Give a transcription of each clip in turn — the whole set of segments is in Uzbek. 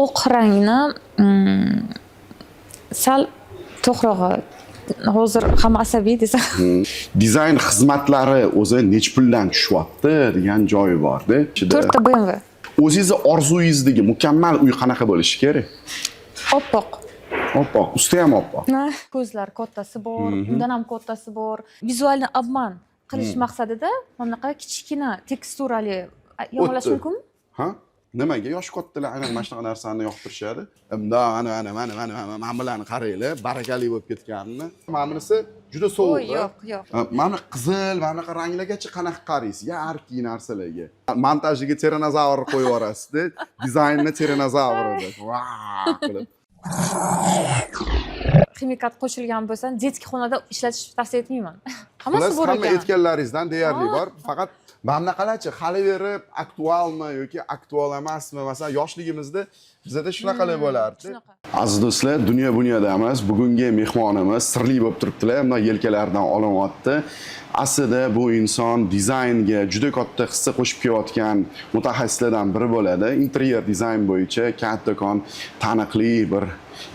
oq rangni sal to'g'rirog'i. Hozir hamma asabiy desa. Dizayn xizmatlari o'zi nech puldan tushyapti degan joyi bor-da. 4 ta BMW. O'zingizni orzuyingizdagi mukammal uy qanaqa bo'lishi kerak? Oppoq. Oppoq, usti ham oppoq. Ko'zlar kattasi bor, undan ham kattasi bor. Vizualni obman qilish maqsadida mana bunaqa kichkina teksturali yog'lash mumkinmi? Ha? Nimaga yosh kattalar aynan mana shunaqa narsani yoqtirishadi? Mana bularni qaranglar, barakali bo'lib ketganini. Mana bunisi juda sovuq. Yo'q. Mana qizil, mana bunaqa ranglargacha qanaqa qaraysiz? Yarki narsalarga. Montajga tiranozavr qo'yib yuborasiz-da, dizaynni tiranozavr deb. Vau qilib. Ximikat qo'shilgan bo'lsa, detki xonada ishlatish tavsiya etmayman. Hammasi bor ekan. Hamma aytganlaringizdan deyarli bor. Faqat mana bunaqalarchi hali berib aktualmi yoki aktual emasmi? Masalan, yoshligimizda bizda shunaqalar bo'lardi. Aziz do'stlar, dunyo bunyodamiz. Bugungi mehmonimiz sirli bo'lib turibdilar. Mana yelkalaridan olinyapti. Aslida bu inson dizaynga juda katta hissa qo'shib kelayotgan mutaxassislardan biri bo'ladi. Interyer dizayn bo'yicha kattakon taniqli bir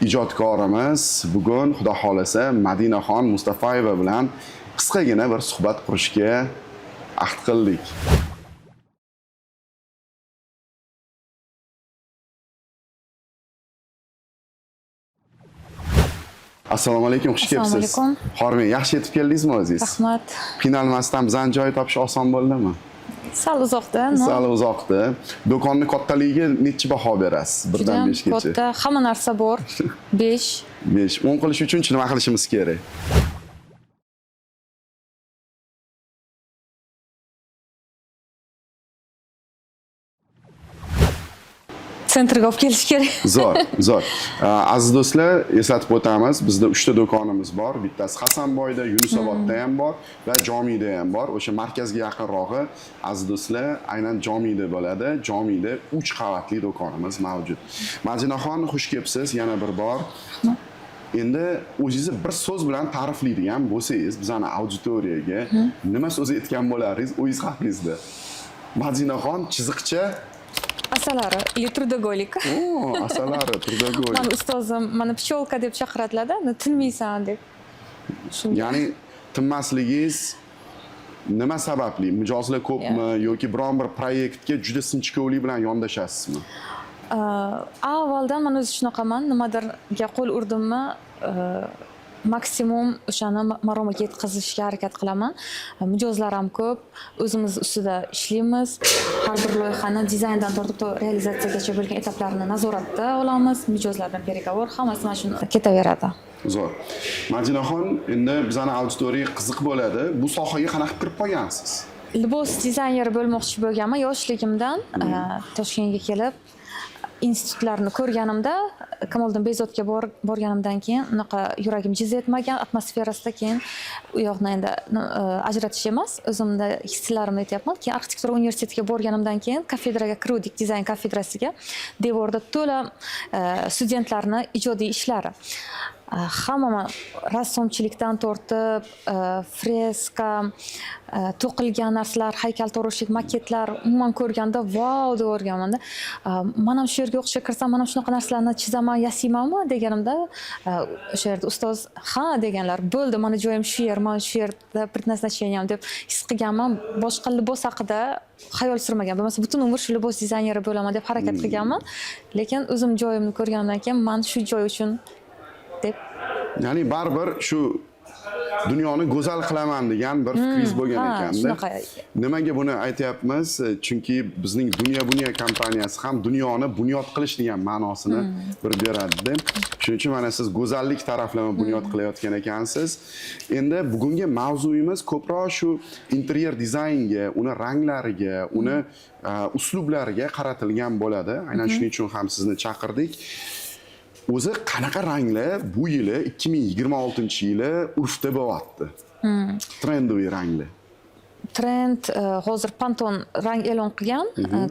ijodkorimiz. Bugun xudo xolasa Madinaxon Mustafayeva bilan qisqagina bir suhbat qurishga ahd qildik. Assalomu alaykum, xush kelibsiz. Assalomu alaykum. Hormang, yaxshi yetib keldingizmi o'zingiz? Rahmat. Qiynalmasdan bizani joy topish oson bo'ldimi? Sal uzoqda, Sal uzoqda. Do'konni kattaligiga necha baho berasiz? 1 dan 5 gacha. Katta, hamma narsa bor. 5. 5. 10 qilish uchun nima qilishimiz kerak? Sentrga olib kelish kerak. Zo'r. Aziz do'stlar, eslatib o'tamiz, bizda 3 ta do'konimiz bor. Bittasi Hasanboyda, Yunusobodda ham bor va Jomiyda ham bor. O'sha markazga yaqinrog'i aziz do'stlar, aynan Jomiyda bo'ladi. Jomiyda 3 qavatli do'konimiz mavjud. Madinaxon, xush kelibsiz yana bir bor. Endi o'zingizni bir so'z bilan ta'riflaydigan bo'lsangiz, bizani auditoriyaga nima so'z aytgan bo'laringiz o'zingiz haqingizda? Madinaxon chiziqcha Asalari или трудоголик. Asalari trudogol. Mana ustozim, mana picholka deb chaqiradilar-da, tinmaysan deb. Ya'ni tinmasligingiz nima sababli? Mijozlar ko'pmi yoki biron bir proyektga juda sinchkovlik bilan yondashasizmi? Avvaldan men o'zi shunaqaman, nimadirga qo'l urdimmi, maksimum o'shani maromiga yetkazishga harakat qilaman. Mijozlar ham ko'p, o'zimiz ustida ishlaymiz. Har bir loyihani dizayndan tortib realizatsiyagacha bo'lgan etaplarini nazoratda olamiz. Mijozlardan beriga hammasi mana shuni ketaveradi. Zo'r. Madinaxon, endi bizani auditoriya qiziq bo'ladi. Bu sohaga qanaqa kirib qolgansiz? Libos dizayneri bo'lmoqchi bo'lganman yoshligimdan. Toshkentga kelib institutlarni ko'rganimda, Kamoliddin Bezodga borganimdan keyin unaqa yuragim jiz etmagan atmosferasida keyin u yoqni endi ajratish emas, o'zimda hislarimni aytyapman. Keyin arxitektura universitetiga borganimdan keyin kafedraga kiruvdik, dizayn kafedrasiga. Devorda to'la studentlarni ijodiy ishlari. Hamma rassomchilikdan tortib, freska, to'qilgan narsalar, haykaltaroshlik, maketlar umuman ko'rganda vau deb o'rganmanda. Men ham shu yerga o'qishga kirsam, men ham shunaqa narsalarni chizaman, yasaymanmi deganimda, o'sha yerda ustoz ha deganlar, bo'ldi, meni joyim shu yer, men shu yerda предназначением deb his qilganman. Boshqa libos haqida xayol surmagan. Bo'lmasa butun umr shu libos dizayneri bo'laman deb harakat qilganman. Lekin o'zim joyimni ko'rganimdan keyin men shu joy uchun ya'ni baribir shu dunyoni go'zal qilaman degan bir fikringiz bo'lgan ekanda. Nimaga buni aytyapmiz? Chunki bizning Dunyo kompaniyasi ham dunyoni bunyod qilish degan ma'nosini bir beradi. Shuning uchun mana siz go'zallik taraflama bunyod qilayotgan ekansiz. Endi bugungi mavzuyimiz ko'proq shu interyer dizaynga, uni ranglariga, uni uslublariga qaratilgan bo'ladi. Aynan shuning uchun ham sizni chaqirdik. O'zi qanaqa ranglar bu yili 2026-yili urfda bo'lyapti? Trendoviy ranglar. Trend hozir Pantone rang e'lon qilgan,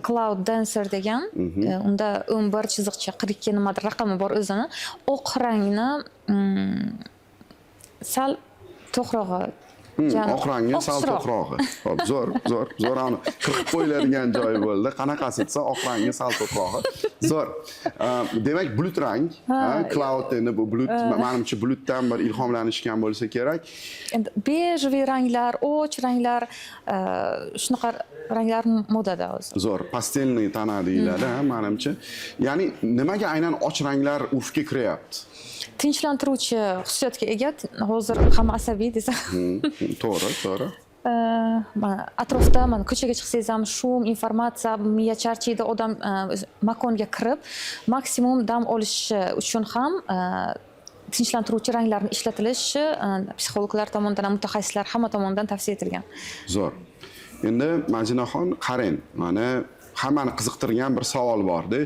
Cloud Dancer degan. Unda 11 chiziqcha 42 nimadir raqami bor o'zini. Oq rangni sal to'g'rirog'i Oq rangi sal to'qrog'i. Xo'p, zo'r ani qirqib qo'yiladigan joyi bo'ldi. Qanaqasi desa, oq rangi sal to'qrog'i. Zo'r. Demak, bulut rang, cloud endi bu bulut, menimcha bulutdan bir ilhomlanishgan bo'lsa kerak. Endi bejviy ranglar, och ranglar, shunaqa ranglar modada hozir. Zo'r, pastelniy tana deyiladi, menimcha. Ya'ni nimaga aynan och ranglar urfga kiryapti? Tinchlantiruvchi xususiyatga ega, hozir hamma asabiy desa. To'g'ri. Atrofda mana ko'chaga chiqsangiz ham shum, informatsiya, miya charchaydi, odam makonga kirib, maksimum dam olishi uchun ham tinchlantiruvchi ranglarni ishlatilishi psixologlar tomonidan, mutaxassislar hamma tomonidan tavsiya etilgan. Zo'r. Endi Majinaxon qarang, mana hammani qiziqtirgan bir savol bor-da.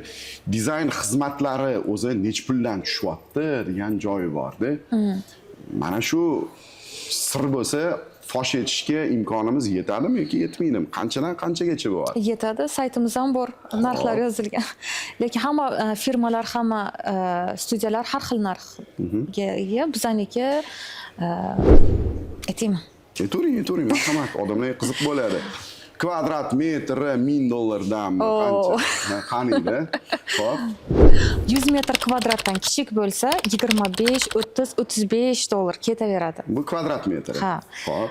Dizayn xizmatlari o'zi nech puldan tushyapti degan joyi bor-da. Mana shu sir bo'lsa fosh etishga imkonimiz yetadimi yoki yetmaydimi? Qanchadan qanchagacha bo'ladi? Yetadi, saytimiz ham bor, narxlar yozilgan. Lekin hamma firmalar, hamma studiyalar har xil narxga ega. Bizaniki aytaymi? Ayturing, marhamat, odamlar qiziq bo'ladi. Kvadrat metri $1000 qancha? Qaniydi? Xo'p. 100 metr kvadratdan kichik bo'lsa, 25, 30, $35 ketaveradi. Bu kvadrat metri. Ha. Xo'p.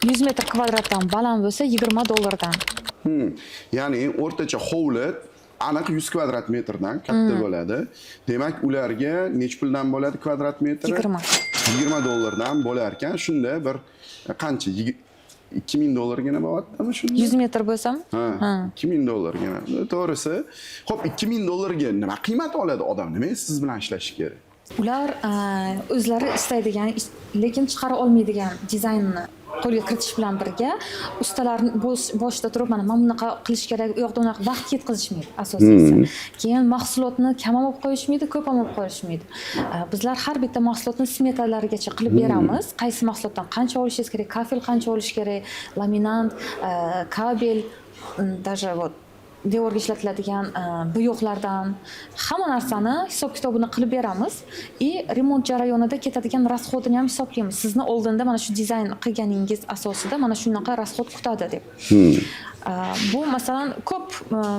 100 metr kvadratdan baland bo'lsa, $20 Ya'ni o'rtacha hovli aniq 100 kvadrat metrdan katta bo'ladi. Demak, ularga nech puldan bo'ladi kvadrat metri? $20 bo'lar ekan. Shunda bir qancha $2000 bo'ladimi shunda? 100 metr bo'lsam? Ha, $2000. To'g'risi. Xo'p, $2000 ga nima qiymat oladi odam? Nima siz bilan ishlashi kerak? Ular o'zlari istaydigan, lekin chiqara olmaydigan dizaynni qo'lga kiritish bilan birga ustalarni boshida turib, mana bunaqa qilish kerak, u yoqda unaqa vaqt ketkazishmaydi asosiysi. Keyin mahsulotni kam olib qo'yishmaydi, ko'p olib qo'yishmaydi. Bizlar har bitta mahsulotni smetalarigacha qilib beramiz. Qaysi mahsulotdan qancha olishingiz kerak, kafel qancha olish kerak, laminant, kabel, даже вот devorga ishlatiladigan bo'yoqlardan hamma narsani hisob-kitobini qilib beramiz и remont jarayonida ketadigan rasxodini ham hisoblaymiz. Sizni oldinda mana shu dizayn qilganingiz asosida mana shunaqa rasxod kutadi deb. Bu masalan ko'p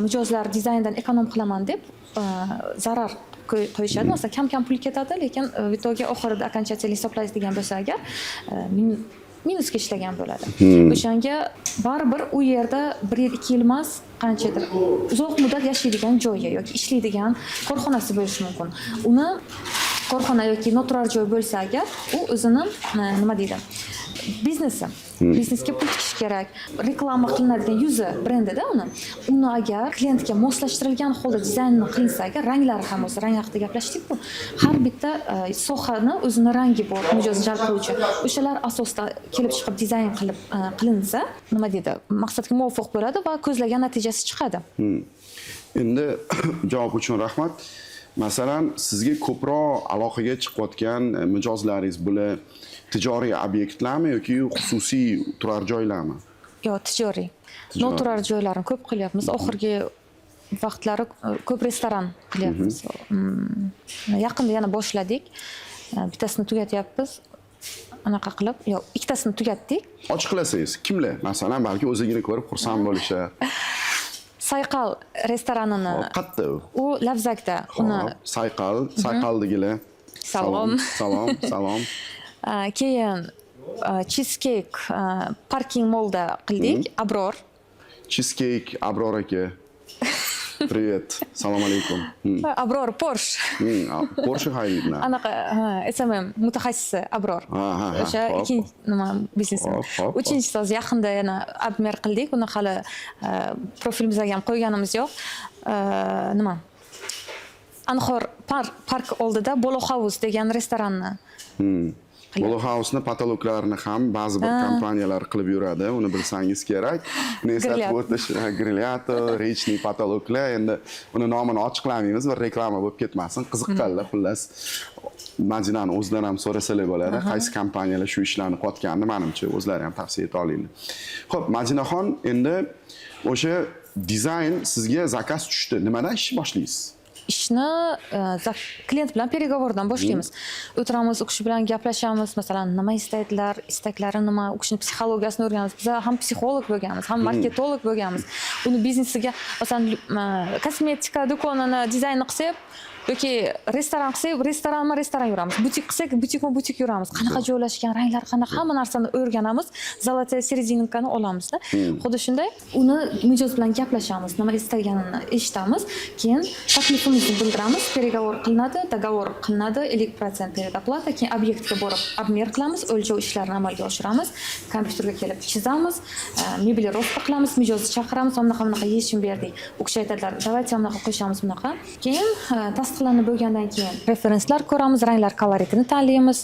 mijozlar dizayndan ekonom qilaman deb zarar qo'yishadi. Masalan, kam pul ketadi, lekin vitoga oxirida окончательно hisoblaydigan bo'lsa agar minusga ishlagan bo'ladi. O'shanga baribir u yerda 1 yil, 2 yil emas, qanchadir uzoq muddat yashaydigan joyi yoki ishlaydigan korxonasi bo'lishi mumkin. Uni korxona yoki noturar joy bo'lsa agar, u o'zini nima deydi? Biznesi. Biznesga pul tikish kerak, reklama qilinadigan yuzi brendida uni agar klientga moslashtirilgan holda dizaynni qilinsa agar, ranglari ham o'zi rang haqida gaplashdik-ku. Har bitta sohani o'zini rangi bor, mijoz jalb qiluvchi. O'shalar asosida kelib chiqib dizayn qilib qilinsa, nima deydi, maqsadga muvofiq bo'ladi va ko'zlagan natijasi chiqadi. Endi javob uchun rahmat. Masalan, sizga ko'proq aloqaga chiqayotgan mijozlaringiz bular tijoriy obyektlarmi yoki xususiy turar joylarmi? Yo'q, tijoriy. Noturar joylarni ko'p qilyapmiz. Oxirgi vaqtlari ko'p restoran qilyapmiz. Yaqinda yana boshladik. Bittasini tugatyapmiz. Anaqa qilib, yo'q, ikkitasini tugatdik. Ochiqlasangiz, kimlar? Masalan, balki o'zingni ko'rib xursand bo'lishar. Sayqal restoranini. Qayerda u? U Lavzakda. Uni Sayqaldigilar. Salom. Keyin Cheesecake parking molda qildik, Abror. Cheesecake Abror aka. Привет. Assalomu alaykum. Abror Porsche. Porsche haydaydi. Anaqa, SMM mutaxassisi Abror. O'sha ikkinchi nima biznesmen. Uchinchisi hozir yaqinda yana Abmer qildik. Uni hali profilimizga ham qo'yganimiz yo'q. Nima? Anhor park oldida Bolo House degan restoranni. Bolo House'ni patoloklarini ham ba'zi bir kompaniyalar qilib yuradi, uni bilsangiz kerak. Uni eslatib o'tish, Grilyato, Rechniy patologlar, endi uni nomini ochiqlamaymiz, bir reklama bo'lib ketmasin. Qiziqqanlar xullas. Majinani o'zidan ham so'rasalar bo'ladi, qaysi kompaniyalar shu ishlarni qotganini menimcha o'zlari ham tavsiya eta olinglar. Xo'p, Majinaxon, endi o'sha dizayn sizga zakaz tushdi. Nimadan ish boshlaysiz? ishni klient bilan переговорdan boshlaymiz. O'tiramiz, u kishi bilan gaplashamiz, masalan, nima istaydilar, istaklari nima, u kishini psixologiyasini o'rganamiz. Biz ham psixolog bo'lganmiz, ham marketolog bo'lganmiz. Uni biznesiga, masalan, kosmetika do'konini dizaynni qilsak, yoki restoran qilsak, restoran yuramiz. Butik qilsak, butik yuramiz. Qanaqa joylashgan, ranglar qanaqa, hamma narsani o'rganamiz. Zолотая серединкani olamizda. Xuddi shunday uni mijoz bilan gaplashamiz, nima istaganini eshitamiz, keyin taklifimizni bildiramiz, переговор qilinadi, договор qilinadi, 50% предоплата, keyin obyektga borib обмер qilamiz, o'lchov ishlarini amalga oshiramiz, kompyuterga kelib chizamiz, mebelировка qilamiz, mijozni chaqiramiz, bunaqa yechim berdik. U kishi aytadilar, давайте bunaqa qo'shamiz bunaqa. Keyin tasdiqlanib bo'lgandan keyin referenslar ko'ramiz, ranglar koloritini tanlaymiz.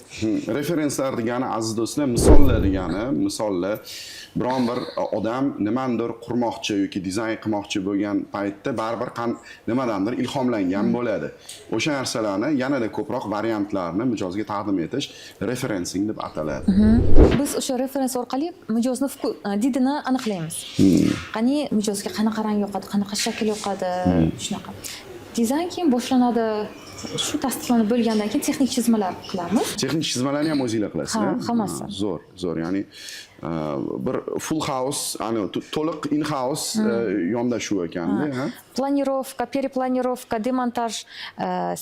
Referenslar degani aziz do'stlar, misollar degani, misollar biron bir odam nimanidir qurmoqchi yoki dizayn qilmoqchi bo'lgan paytda baribir nimadandir ilhomlangan bo'ladi. O'sha narsalarni yanada ko'proq variantlarni mijozga taqdim etish referencing deb ataladi. Biz o'sha referens orqali mijozni didini aniqlaymiz. Qani mijozga qanaqa rang yoqadi, qanaqa shakl yoqadi, shunaqa. Dizayn keyin boshlanadi. Shu tasdiqlanib bo'lgandan keyin texnik chizmalar qilamiz. Texnik chizmalarni ham o'zinglar qilasizmi? Ha, hammasi. Zo'r, ya'ni bir full house, ya'ni to'liq in house yondashuv ekanda, ha? Планировка, перепланировка, демонтаж,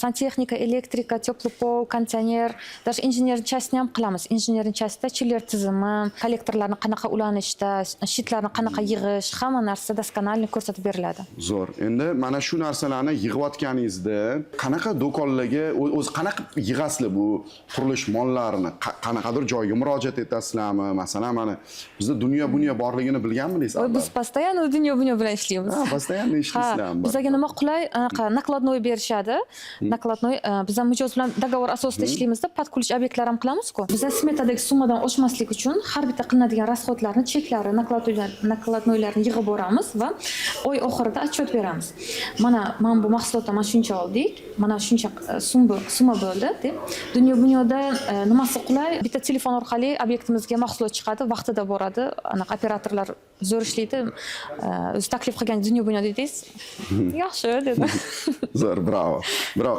santexnika, elektrika, теплый pol, konditsioner, даже injener частini ham qilamiz. Injener частida chiller tizimi, kollektorlarni qanaqa ulanishda, shitlarni qanaqa yig'ish, hamma narsa doskонально ko'rsatib beriladi. Zo'r. Endi mana shu narsalarni yig'ayotganingizda qanaqa do'konlarga o'zi qanaqa yig'asizlar bu qurilish mollarini? Qanaqadir joyga murojaat etasizlarmi? Masalan, mana bizda dunyo borligini bilganmidingiz? Biz постоянно dunyo bilan ishlaymiz. Ha, постоянно ishlaysizlar. Bizga nima qulay, nakladnoy berishadi. Nakladnoy biz ham mijoz bilan dogovor asosida ishlaymiz-da, podключ obyektlar ham qilamiz-ku. Biz smetadagi summadan oshmaslik uchun har bitta qilinadigan rasxodlarni, cheklari, nakladnoylarni yig'ib boramiz va oy oxirida отчет beramiz. Mana bu mahsulotdan mana shuncha oldik, mana shuncha summa bo'ldi deb. Dunyoda nimasi qulay, bitta telefon orqali obyektimizga mahsulot chiqadi, vaqtida boradi, anaqa operatorlar zo'r ishlaydi. O'zi taklif qilgan dunyo dedingiz. Yaxshi dedi. Zo'r, bravo.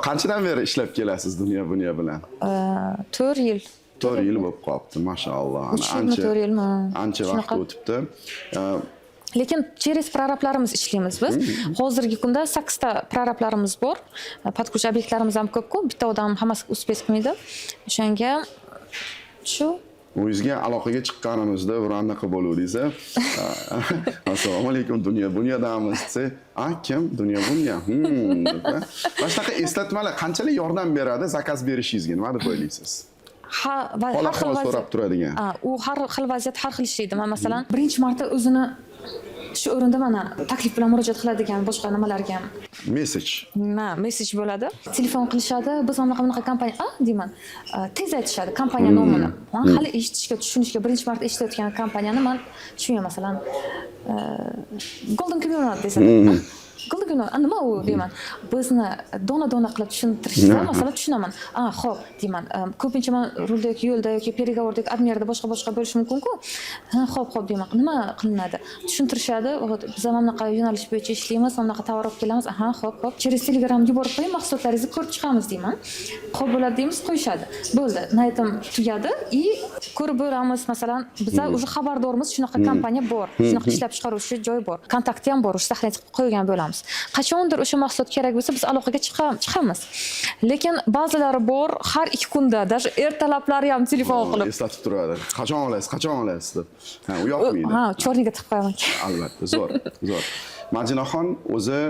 Qanchadan beri ishlab kelasiz dunyo bilan? 4 yil. 4 yil bo'lib qolibdi, mashalloh. Ancha vaqt o'tibdi. Lekin через prorablarimiz ishlaymiz biz. Hozirgi kunda 8 ta prorablarimiz bor. Podключ obyektlarimiz ham ko'p-ku. Bitta odam hammasiga uspes qilmaydi. O'shanga shu o'zingizga aloqaga chiqqanimizda anaqa bo'luvdingiz. Assalomu alaykum, dunyodamiz desa, kim? Dunyo. Mana shunaqa eslatmalar qanchalik yordam beradi zakaz berishingizga, nima deb o'ylaysiz? Har xil so'rab turadigan. U har xil vaziyat har xil ishlaydi. Masalan, birinchi marta o'zini shu o'rinda mana taklif bilan murojaat qiladigan boshqa nimalarga ham mesej bo'ladi. Telefon qilishadi, biz mana bunaqa kompaniya, deyman. Tez aytishadi kompaniya nomini. Hali eshitishga, tushunishga birinchi marta eshitayotgan kompaniyani men tushunaman, masalan, Golden Community desam. Nima u deyman. Bizni dona qilib tushuntirishsa, masalan, tushunaman. Xo'p, deyman. Ko'pincha men rulda yoki yo'lda yoki переговордagi обмерda boshqa bo'lishi mumkin-ku. Xo'p, deyman. Nima qilinadi? Tushuntirishadi. Biz ham bunaqa yo'nalish bo'yicha ishlaymiz, bunaqa tovar olib kelamiz. Xo'p. Через Telegram yuborib qo'ying, mahsulotlaringizni ko'rib chiqamiz deyman. Xo'p bo'ladi deymiz, qo'yishadi. Bo'ldi. Naytim tugadi и ko'rib bo'lamiz, masalan, biz уже xabardormiz, shunaqa kompaniya bor, shunaqa ishlab chiqaruvchi joy bor. Kontakti ham bor, o'sha saqlanib qo'ygan bo'lamiz. Qachondir o'sha mahsulot kerak bo'lsa, biz aloqaga chiqamiz. Lekin ba'zilari bor, har 2 kunda, даже ertalablari ham telefon qilib eslatib turadi. Qachon olasiz deb. U yoqmaydi. chorniga tiqib qo'yaman. Albatta, zo'r. Majinaxon o'zi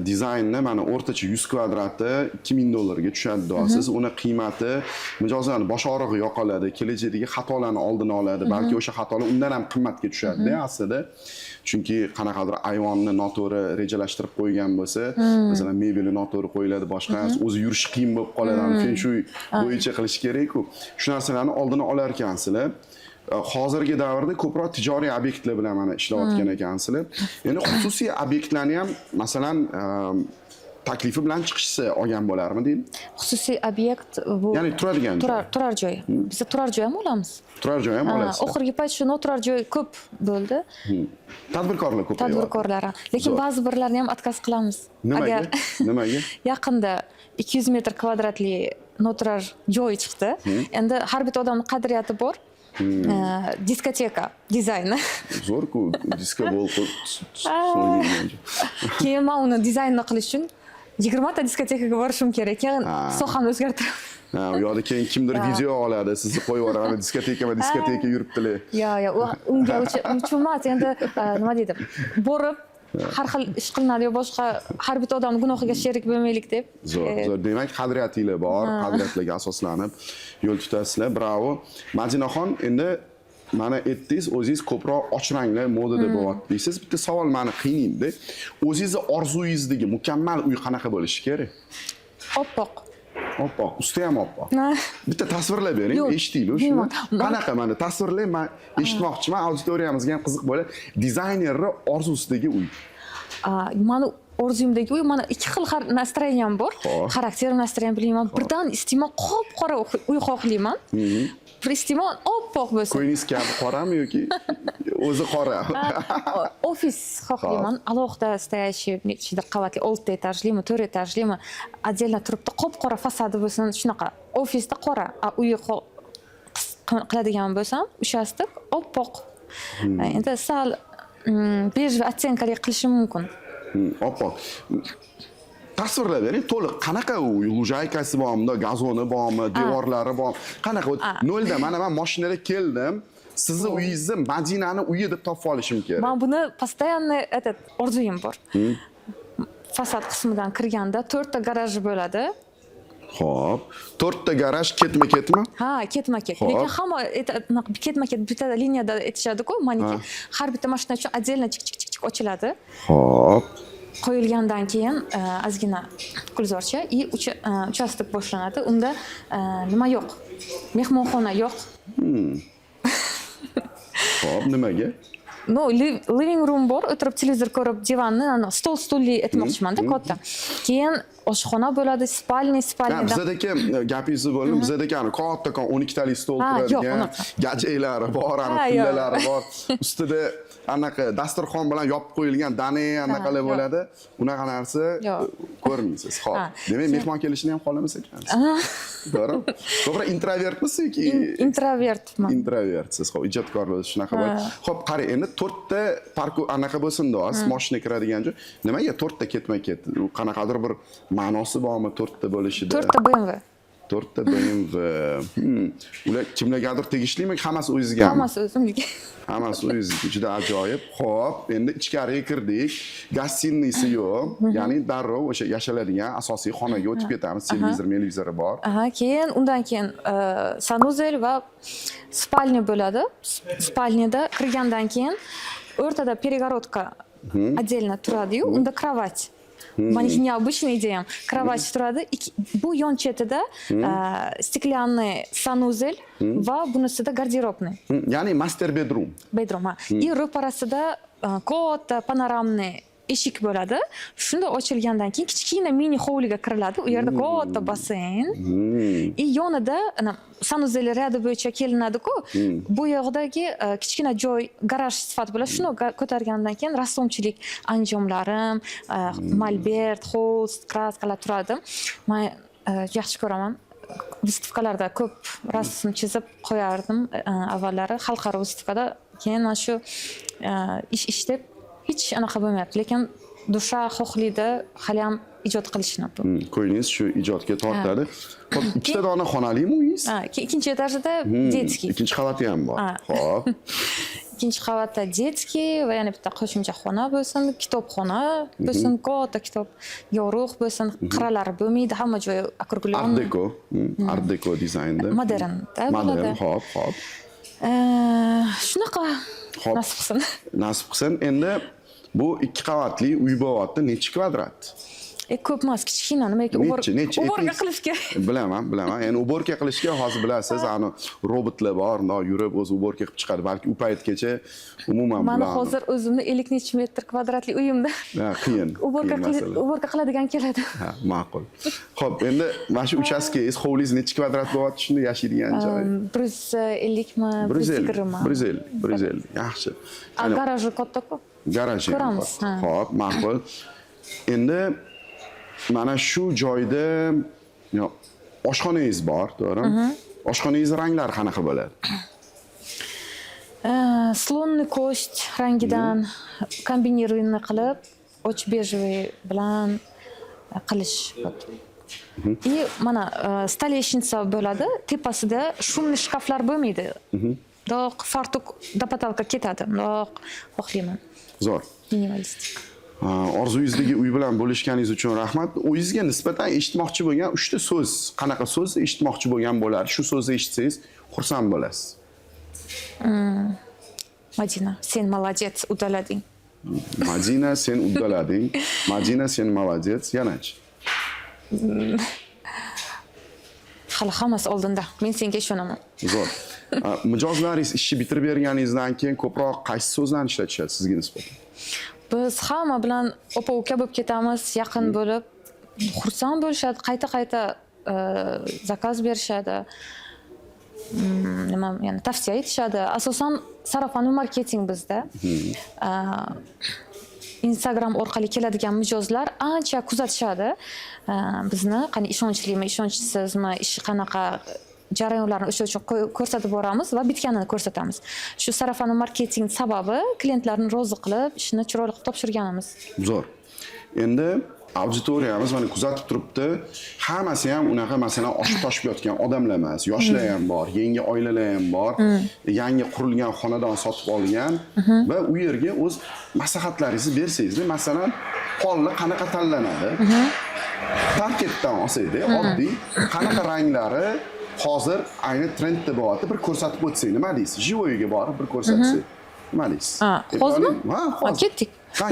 dizaynni mana o'rtacha 100 kvadrati $2000 tushadi deysiz. Uni qiymati mijozlarning bosh og'rig'i yo'qoladi, kelajakdagi xatolarni oldini oladi, balki o'sha xatolar undan ham qimmatga tushadi aslida. Chunki qanaqadir ayvonni noto'g'ri rejalashtirib qo'ygan bo'lsa, masalan, mebeli noto'g'ri qo'yiladi, boshqa o'zi yurish qiyin bo'lib qoladi. Feng shuy bo'yicha qilish kerak-ku. Shu narsalarni oldini olar ekansizlar. Hozirgi davrda ko'proq tijoriy obyektlar bilan mana ishlayotgan ekansizlar. Endi xususiy obyektlarni ham masalan taklifi bilan chiqishsa olgan bo'larmiding? Xususiy obyekt bu Ya'ni turadigan joy. turar joy. Biz turar joy ham olamiz. Turar joy ham olasiz. Oxirgi payt shu noturar joy ko'p bo'ldi. Tadbirkorlar ko'payadi. Tadbirkorlar. Lekin ba'zi birlarini ham отказ qilamiz. Nimaga? Nimaga? Yaqinda 200 metr kvadratli noturar joy chiqdi. Endi har bitta odamning qadriyati bor. Diskoteka dizayni. Zo'r-ku, disko bol Keyin men uni dizaynni qilish uchun 20 ta diskotekaga borishim kerak. Keyin sohamni o'zgartiraman. Ha, u yoqda keyin kimdir video oladi, sizni qo'yib yuboradi, diskoteka yuribdilar. Yo, unga uchun emas, endi nima deydi? Borib har xil ish qilinadi, boshqa har bitta odamning gunohiga sherik bo'lmaylik deb. Zo'r. Demak, qadriyatinglar bor, qadriyatlarga asoslanib yo'l tutasizlar. Bravo. Madinaxon, endi mana aytdingiz, o'zingiz ko'proq och ranglar modada bo'lyapti deysiz. Bitta savol meni qiynaydi. O'zingizni orzuyingizdagi mukammal uy qanaqa bo'lishi kerak? Oppoq. Oppoq, usti ham oppoq. Bitta tasvirlab bering, eshitaylik shuni. Qanaqa mana tasvirlang, men eshitmoqchiman, auditoriyamizga ham qiziq bo'ladi. Dizaynerning orzusidagi uy. Mani orzuyimdagi uy, mana ikki xil настроениям bor. Xarakter настроением bilmayman. Birdan iste'mol qop-qora uy xohlayman. Bir iste'mol oppoq bo'lsin. Qo'yingiz kabi qorami yoki o'zi qora? Ofis xohlayman. Alohida stoящий, nechida qavatli 6 etajlimi, 4 etajlimi, отдельно turibdi, qop-qora fasadi bo'lsin, shunaqa. Ofisda qora, uyi qiladigan bo'lsam, uchastik oppoq. Endi sal bej va ottyankali qilishim mumkin. Oppoq. Tasvirlab bering, to'liq qanaqa uy, lujaykasi bormi, gazoni bormi, devorlari bormi? Qanaqa? Nolda mana men mashinada keldim. Sizni uyingizni Madinani uyi deb topib olishim kerak. Men buni постоянно orzuyim bor. Fasad qismidan kirganda 4 ta garaj bo'ladi. Xo'p, 4 ta garaj ketma-ketmi? Ha, ketma-ket. Lekin hamma ketma-ket bitta liniyada aytishadi-ku, maniki. Har bitta mashina uchun отдельно chik ochiladi. Xo'p. Qo'yilgandan keyin ozgina gulzorcha и uchastik boshlanadi. Unda nima yo'q? Mehmonxona yo'q. Xo'p, nimaga? No, living room bor, o'tirib televizor ko'rib, divanni, stol-stulli aytmoqchiman-da, katta. Keyin oshxona bo'ladi, spalniy. Bizdagi gapingizni bo'ldim. Bizdagi katta 12 talik stol turadigan, gajeylari bor, pullalari bor. Ustida anaqa dasturxon bilan yopib qo'yilgan dane anaqalar bo'ladi. Unaqa narsa ko'rmaysiz. Xo'p. Demak, mehmon kelishini ham xohlamas ekansiz. To'g'rimi? To'g'ri, introvertmisiz yoki introvertman. Introvertsiz. Xo'p, ijodkor bo'lsiz, shunaqa bo'ladi. Xo'p, qarang, endi 4 ta park anaqa bo'lsin-da, mashina kiradigan joy. Nimaga 4 ta ketma-ket? Qanaqadir bir ma'nosi bormi 4 ta bo'lishida? 4 ta BMW. 4 ta BMW. Ular kimlargadir tegishlimi? Hammasi o'zingizga? Hammasi o'zimga. Hammasi o'zingizga. Juda ajoyib. Xo'p, endi ichkariga kirdik. Gostiniysi yo'q. Ya'ni darrov o'sha yashaladigan asosiy xonaga o'tib ketamiz. Televizori bor. Keyin undan keyin sanuzel va spalniya bo'ladi. Spalniyada kirgandan keyin o'rtada перегородка отдельно turadi-yu, unda кровать. Meniki необычный ideyam. Кровать turadi. Bu yon chetida stiklanniy sanuzel va bunisida garderobniy. Ya'ni master bedroom. Bedroom, ha. И ro'parasida katta panoramniy eshik bo'ladi. Shunda ochilgandan keyin kichkina mini hovliga kiriladi. U yerda katta basseyn. И yonida sanuzel radi bo'yicha kelinadi-ku. Bu yoqdagi kichkina joy garaj sifat bilan shuni ko'targandan keyin rassomchilik anjomlarim, molbert, holst, kraskalar turadi. Men yaxshi ko'raman. Выставkalarda ko'p rasm chizib qo'yardim avvallari xalqaro выставkada. Keyin mana shu ish deb hech anaqa bo'lmayapti, lekin dusha xohlaydi hali ham ijod qilishni. Ko'yingiz shu ijodga tortadi. Xo'p, ikkita dona xonalimi uyingiz? Ikkinchi etajda детский. Ikkinchi qavati ham bor. Xo'p. Ikkinchi qavatda детский va yana bitta qo'shimcha xona bo'lsin, kitobxona bo'lsin, katta kitob, yorug' bo'lsin, qiralari bo'lmaydi, hamma joyi округлённый. Art deco dizaynda. Modernda bo'ladi. Xo'p. Shunaqa nasib qilsin. Nasib qilsin. Endi bu 2 qavatli uy bo'lyapti, necha kvadrat? Ko'p emas, kichkina, nimaga Necha uborka qilish kerak. Bilaman. Ya'ni uborka qilishga hozir bilasiz, ani robotlar bor, yurib o'zi uborka qilib chiqadi. Balki u paytgacha umuman Mana hozir o'zimni 50 necha metr kvadratli uyimda qiyin. uborka qiladigan keladi. Ha, ma'qul. Xo'p, endi mana shu uchastkangiz, hovlingiz necha kvadrat bo'lyapti shunda yashaydigan joy? 150 mi, 120 mi? 150. Yaxshi. Garaji katta-ku. Garaji. Ko'ramiz. Xo'p, ma'qul. Endi mana shu joyda oshxonangiz bor, to'g'rimi? Oshxonangiz ranglari qanaqa bo'ladi? Slonni ko'st rangidan kombinirованный qilib, och bejевый bilan qilish. И mana stoleshnica bo'ladi, tepasida shumli shkaflar bo'lmaydi. Doq fartuk do потолка ketadi. Doq xohlayman. Zo'r. Minimalistik. Orzuyingizdagi uy bilan bo'lishganingiz uchun rahmat. O'zingizga nisbatan eshitmoqchi bo'lgan 3 ta so'z, qanaqa so'z eshitmoqchi bo'lgan bo'lar? Shu so'zni eshitsangiz xursand bo'lasiz. Madina, sen молодец, udalading. Madina, sen uddalading. Madina, sen молодец. Yanachi. Hali hammasi oldinda. Men senga ishonaman. Zo'r. Mijozlaringiz ishni bitirib berganingizdan keyin ko'proq qaysi so'zlarni ishlatishadi sizga nisbatan? Biz hamma bilan opa-uka bo'lib ketamiz, yaqin bo'lib, xursand bo'lishadi, qayta-qayta zakaz berishadi. Nima, ya'ni tavsiya etishadi. Asosan sarafon marketing bizda. Instagram orqali keladigan mijozlar ancha kuzatishadi. Bizni qani ishonchlimi, ishonchsizmi, ish qanaqa jarayonlarni o'sha uchun ko'rsatib boramiz va bitganini ko'rsatamiz. Shu sarafon marketing sababi klientlarni rozi qilib, ishni chiroyli qilib topshirganimiz. Zo'r. Endi auditoriyamiz mana kuzatib turibdi. Hammasi ham unaqa masalan oshib toshib yotgan odamlar emas. Yoshlar ham bor, yangi oilalar ham bor, yangi qurilgan xonadon sotib olgan va u yerga o'z maslahatlaringizni bersangiz, masalan, polni qanaqa tanlanadi? Parketdan olsaydi, oddiy qanaqa ranglari hozir ayni trendda bo'lyapti, bir ko'rsatib o'tsak, nima deysiz? Jivoyga borib bir ko'rsatsak. Nima deysiz? Hozirmi? Ha, hozir. Ketdik. Ha,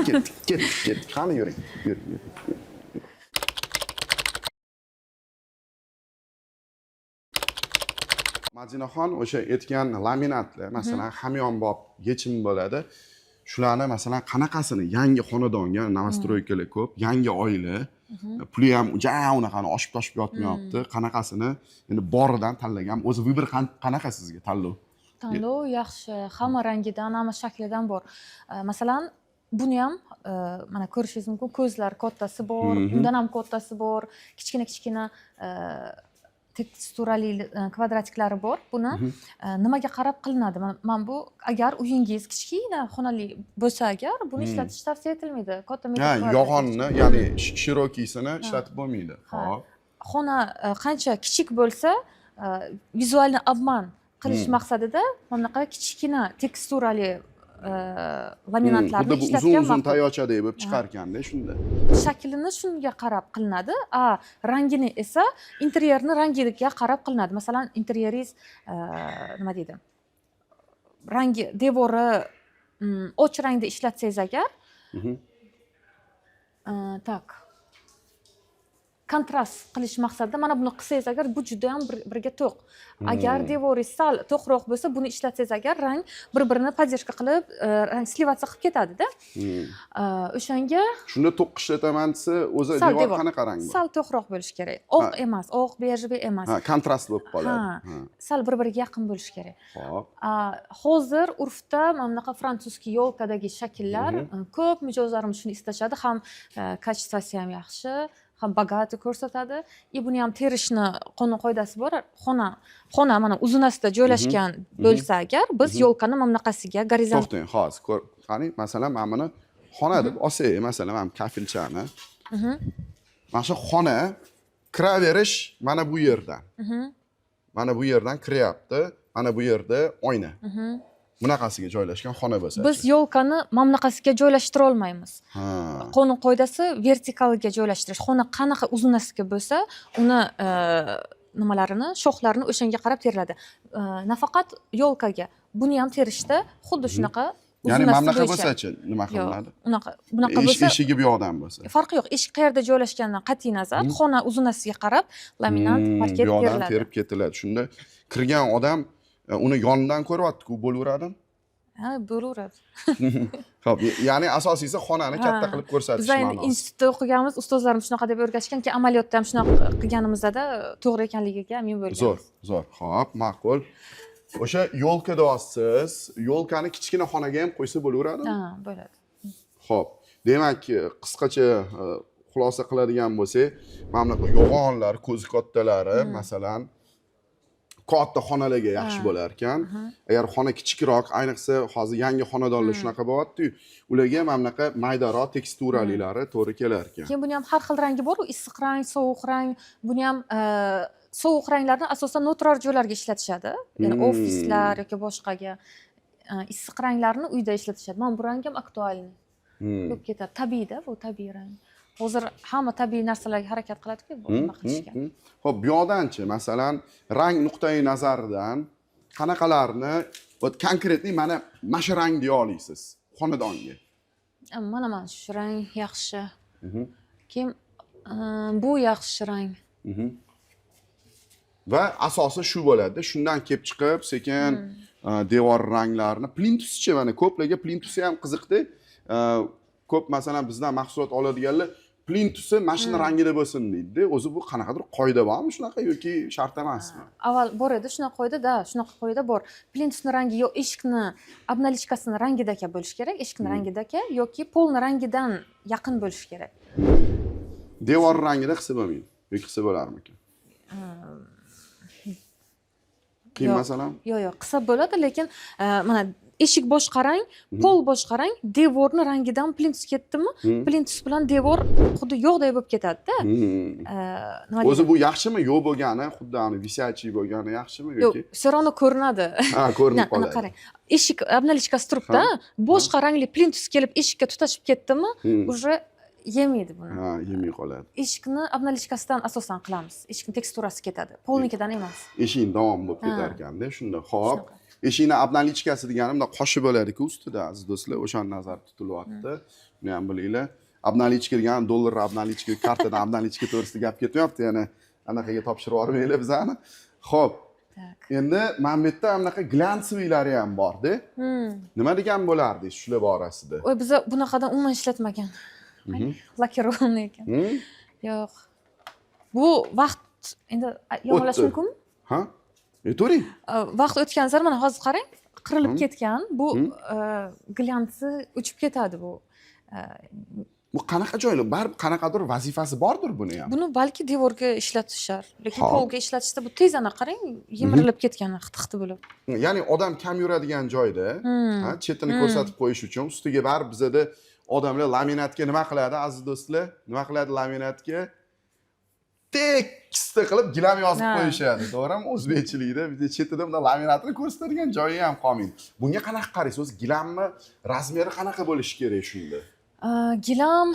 ketdik. Qani yuring. Yuring. Madinaxon o'sha aytgan laminatlar, masalan, hamyonbop yechim bo'ladi. Shularni masalan qanaqasini yangi xonadonga novostroykalar ko'p, yangi oila, puli ham unaqani oshib toshib yotmayapti. Qanaqasini endi boridan tanlagan. O'zi vibr qanaqa sizga tanlov? Tanlov yaxshi, hamma rangidan, hamma shaklidan bor. Masalan, buni ham mana ko'rishingiz mumkin, ko'zlar kattasi bor, undan ham kattasi bor, kichkina teksturali kvadratiklari bor. Buni nimaga qarab qilinadi? Men bu agar uyingiz kichkina xonali bo'lsa agar, buni ishlatish tavsiya etilmaydi. Katta metr. Yog'onni, ya'ni shirokiysini ishlatib bo'lmaydi. Xo'p. Xona qancha kichik bo'lsa, vizualni obman qilish maqsadida bunaqa kichkina teksturali laminatlarni ishlatgan. Uzun tayochadek bo'lib chiqarganda shunda. Shaklini shunga qarab qilinadi. Rangini esa interyerni rangiga qarab qilinadi. Masalan, interyeringiz nima deydi? Rangi devori och rangda ishlatsangiz agar, kontrast qilish maqsadida mana buni qilsangiz agar, bu juda ham birga to'q. Agar devoringiz sal to'qroq bo'lsa, buni ishlatsangiz agar, rang bir-birini поддержка qilib, rang slivatsiya qilib ketadi-da. O'shanga shunda to'q ishlataman desa, o'zi devor qanaqa rang bor? Sal to'qroq bo'lishi kerak. Oq emas, oq bejli emas. Kontrast bo'lib qoladi. Sal bir-biriga yaqin bo'lishi kerak. Xo'p. Hozir urfda mana bunaqa fransuzskiy yo'lkadagi shakllar ko'p mijozlarimiz shuni istashadi, ham kачествоsi ham yaxshi, ham bogati ko'rsatadi. Buni ham terishni qonun qoidasi bor. Xona mana uzunasida joylashgan bo'lsa agar, biz yo'lkani mana bunaqasiga gorizont. To'xtang, hozir qani, masalan, men buni xona deb olsak, masalan, men kafilchani. Mana shu xona kiraverish mana bu yerdan. Mana bu yerdan kiryapti. Mana bu yerda oyna. Bunaqasiga joylashgan xona bo'lsa. Biz yo'lkani mana bunaqasiga joylashtira olmaymiz. Qonun qoidasi vertikalga joylashtirish. Xona qanaqa uzunasiga bo'lsa, uni nimalarini, shoxlarini o'shanga qarab teriladi. Nafaqat yo'lkaga, buni ham terishda xuddi shunaqa Ya'ni uzunasi mamlaqa bo'yicha. bo'lsa-chi, nima Yo'q, qilinadi? bunaqa bo'lsa Eshigi bu yoqdan bo'lsa. farqi yo'q. Eshik qayerda joylashganidan qat'iy nazar, xona uzunasiga qarab laminat, parket bu yoqdan beriladi. terib ketiladi. Shunda kirgan odam uni yonidan ko'ryapti-ku, bo'laveradimi? Ha, bo'laveradi. Xo'p, ya'ni asosiysi xonani katta qilib ko'rsatish Biz endi ma'nosi. institutda o'qiganmiz, ustozlarimiz shunaqa deb o'rgatishganki, amaliyotda ham shunaqa qilganimizda to'g'ri ekanligiga amin bo'lganmiz. Zo'r. Xo'p, ma'qul. O'sha yo'lka deyapsiz, yo'lkani kichkina xonaga ham qo'ysa bo'laveradimi? Ha, bo'ladi. Xo'p, demak, qisqacha xulosa qiladigan bo'lsak, mana bu yo'g'onlar, ko'zi kattalari, masalan, katta xonalarga yaxshi bo'lar ekan. Agar xona kichikroq, ayniqsa hozir yangi xonadonlar shunaqa bo'lyapti-yu, ularga mana bunaqa maydaroq teksturalilari to'g'ri kelar ekan. Keyin buni ham har xil rangi bor, issiq rang, sovuq rang. Buni ham sovuq ranglarni asosan noturar joylarga ishlatishadi. Ya'ni ofislar yoki boshqaga. Issiq ranglarni uyda ishlatishadi. Mana bu rang ham aktualniy. Ko'p ketadi. Tabiiyda, bu tabiiy rang. Hozir hamma tabiiy narsalarga harakat qiladi-ku, bu nima qilishga. Xo'p, bu yoqdanchi, masalan, rang nuqtai nazaridan qanaqalarni konkretniy mana shu rang deya olasiz xonadonga? Mana shu rang yaxshi. Keyin bu yaxshi rang. Va asosi shu bo'ladi. Shundan kelib chiqib, sekin devor ranglarini, plintuschi mana ko'plarga plintusi ham qiziqdi. Ko'p masalan bizdan mahsulot oladiganlar plintusi mashina rangida bo'lsin deydi. O'zi bu qanaqadir qoida bormi shunaqa yoki shart emasmi? Avval bor edi, shunaqa qoida-da, shunaqa qoida bor. Plintusning rangi yo eshikni obnalichkasini rangidagi bo'lishi kerak, eshikning rangidagi yoki polni rangidan yaqin bo'lishi kerak. Devor rangida qilsa bo'lmaydi. Yoki qilsa bo'larmikan? Qiyin masalan? Yo'q, qilsa bo'ladi, lekin mana eshik boshqa rang, pol boshqa rang, devorni rangidan plintus ketdimi, plintus bilan devor xuddi yo'qday bo'lib ketadi-da. O'zi bu yaxshimi? Yo'q bo'lgani, xuddi ani visyachiy bo'lgani yaxshimi yoki? Yo'q, все равно ko'rinadi. Ha, ko'rinib qoladi. Qarang. Eshik obnalichkasi turibdi, boshqa rangli plintus kelib eshikka tutashib ketdimi, уже yemaydi buni. Ha, yemay qoladi. Eshikni obnalichkasidan asosan qilamiz. Eshikning teksturasi ketadi, polnikidan emas. Eshikning davom bo'lib ketar ekanda, shunda. Xo'p. Eshikni obnalichkasi deganimda qoshi bo'ladi-ku ustida, aziz do'stlar, o'shani nazarda tutilyapti. Buni ham bilinglar. Obnalichka degan dollar obnalichka, kartadan obnalichka to'g'risida gap ketmayapti, ya'ni anaqaga topshirib yubormaylar bizani. Xo'p. Endi mana bu yerda anaqa glansiylari ham bor-da. Nima degan bo'lardingiz shular borasida? Voy, biz bunaqadan umuman ishlatmagan. Lakirованный ekan. Yo'q. Bu vaqt endi yog'lash mumkinmi? Ha? Aytavering. Vaqt o'tgan sari mana hozir qarang, qirilib ketgan. Bu glansi o'chib ketadi bu. Bu qanaqa joylar? Baribir qanaqadir vazifasi bordir buni ham. Buni balki devorga ishlatishar, lekin polga ishlatishda bu tezana qarang, yemirilib ketgan xiti bo'lib. Ya'ni odam kam yuradigan joyda, chetini ko'rsatib qo'yish uchun ustiga baribir bizada odamlar laminatga nima qiladi aziz do'stlar? Nima qiladi laminatga? Tekst qilib gilam yozib qo'yishadi, to'g'rimi? O'zbekchilikda bizda chetida bunday laminatni ko'rsatadigan joyi ham qolmaydi. Bunga qanaqa qaraysiz? O'zi gilamni razmeri qanaqa bo'lishi kerak shunda? Gilam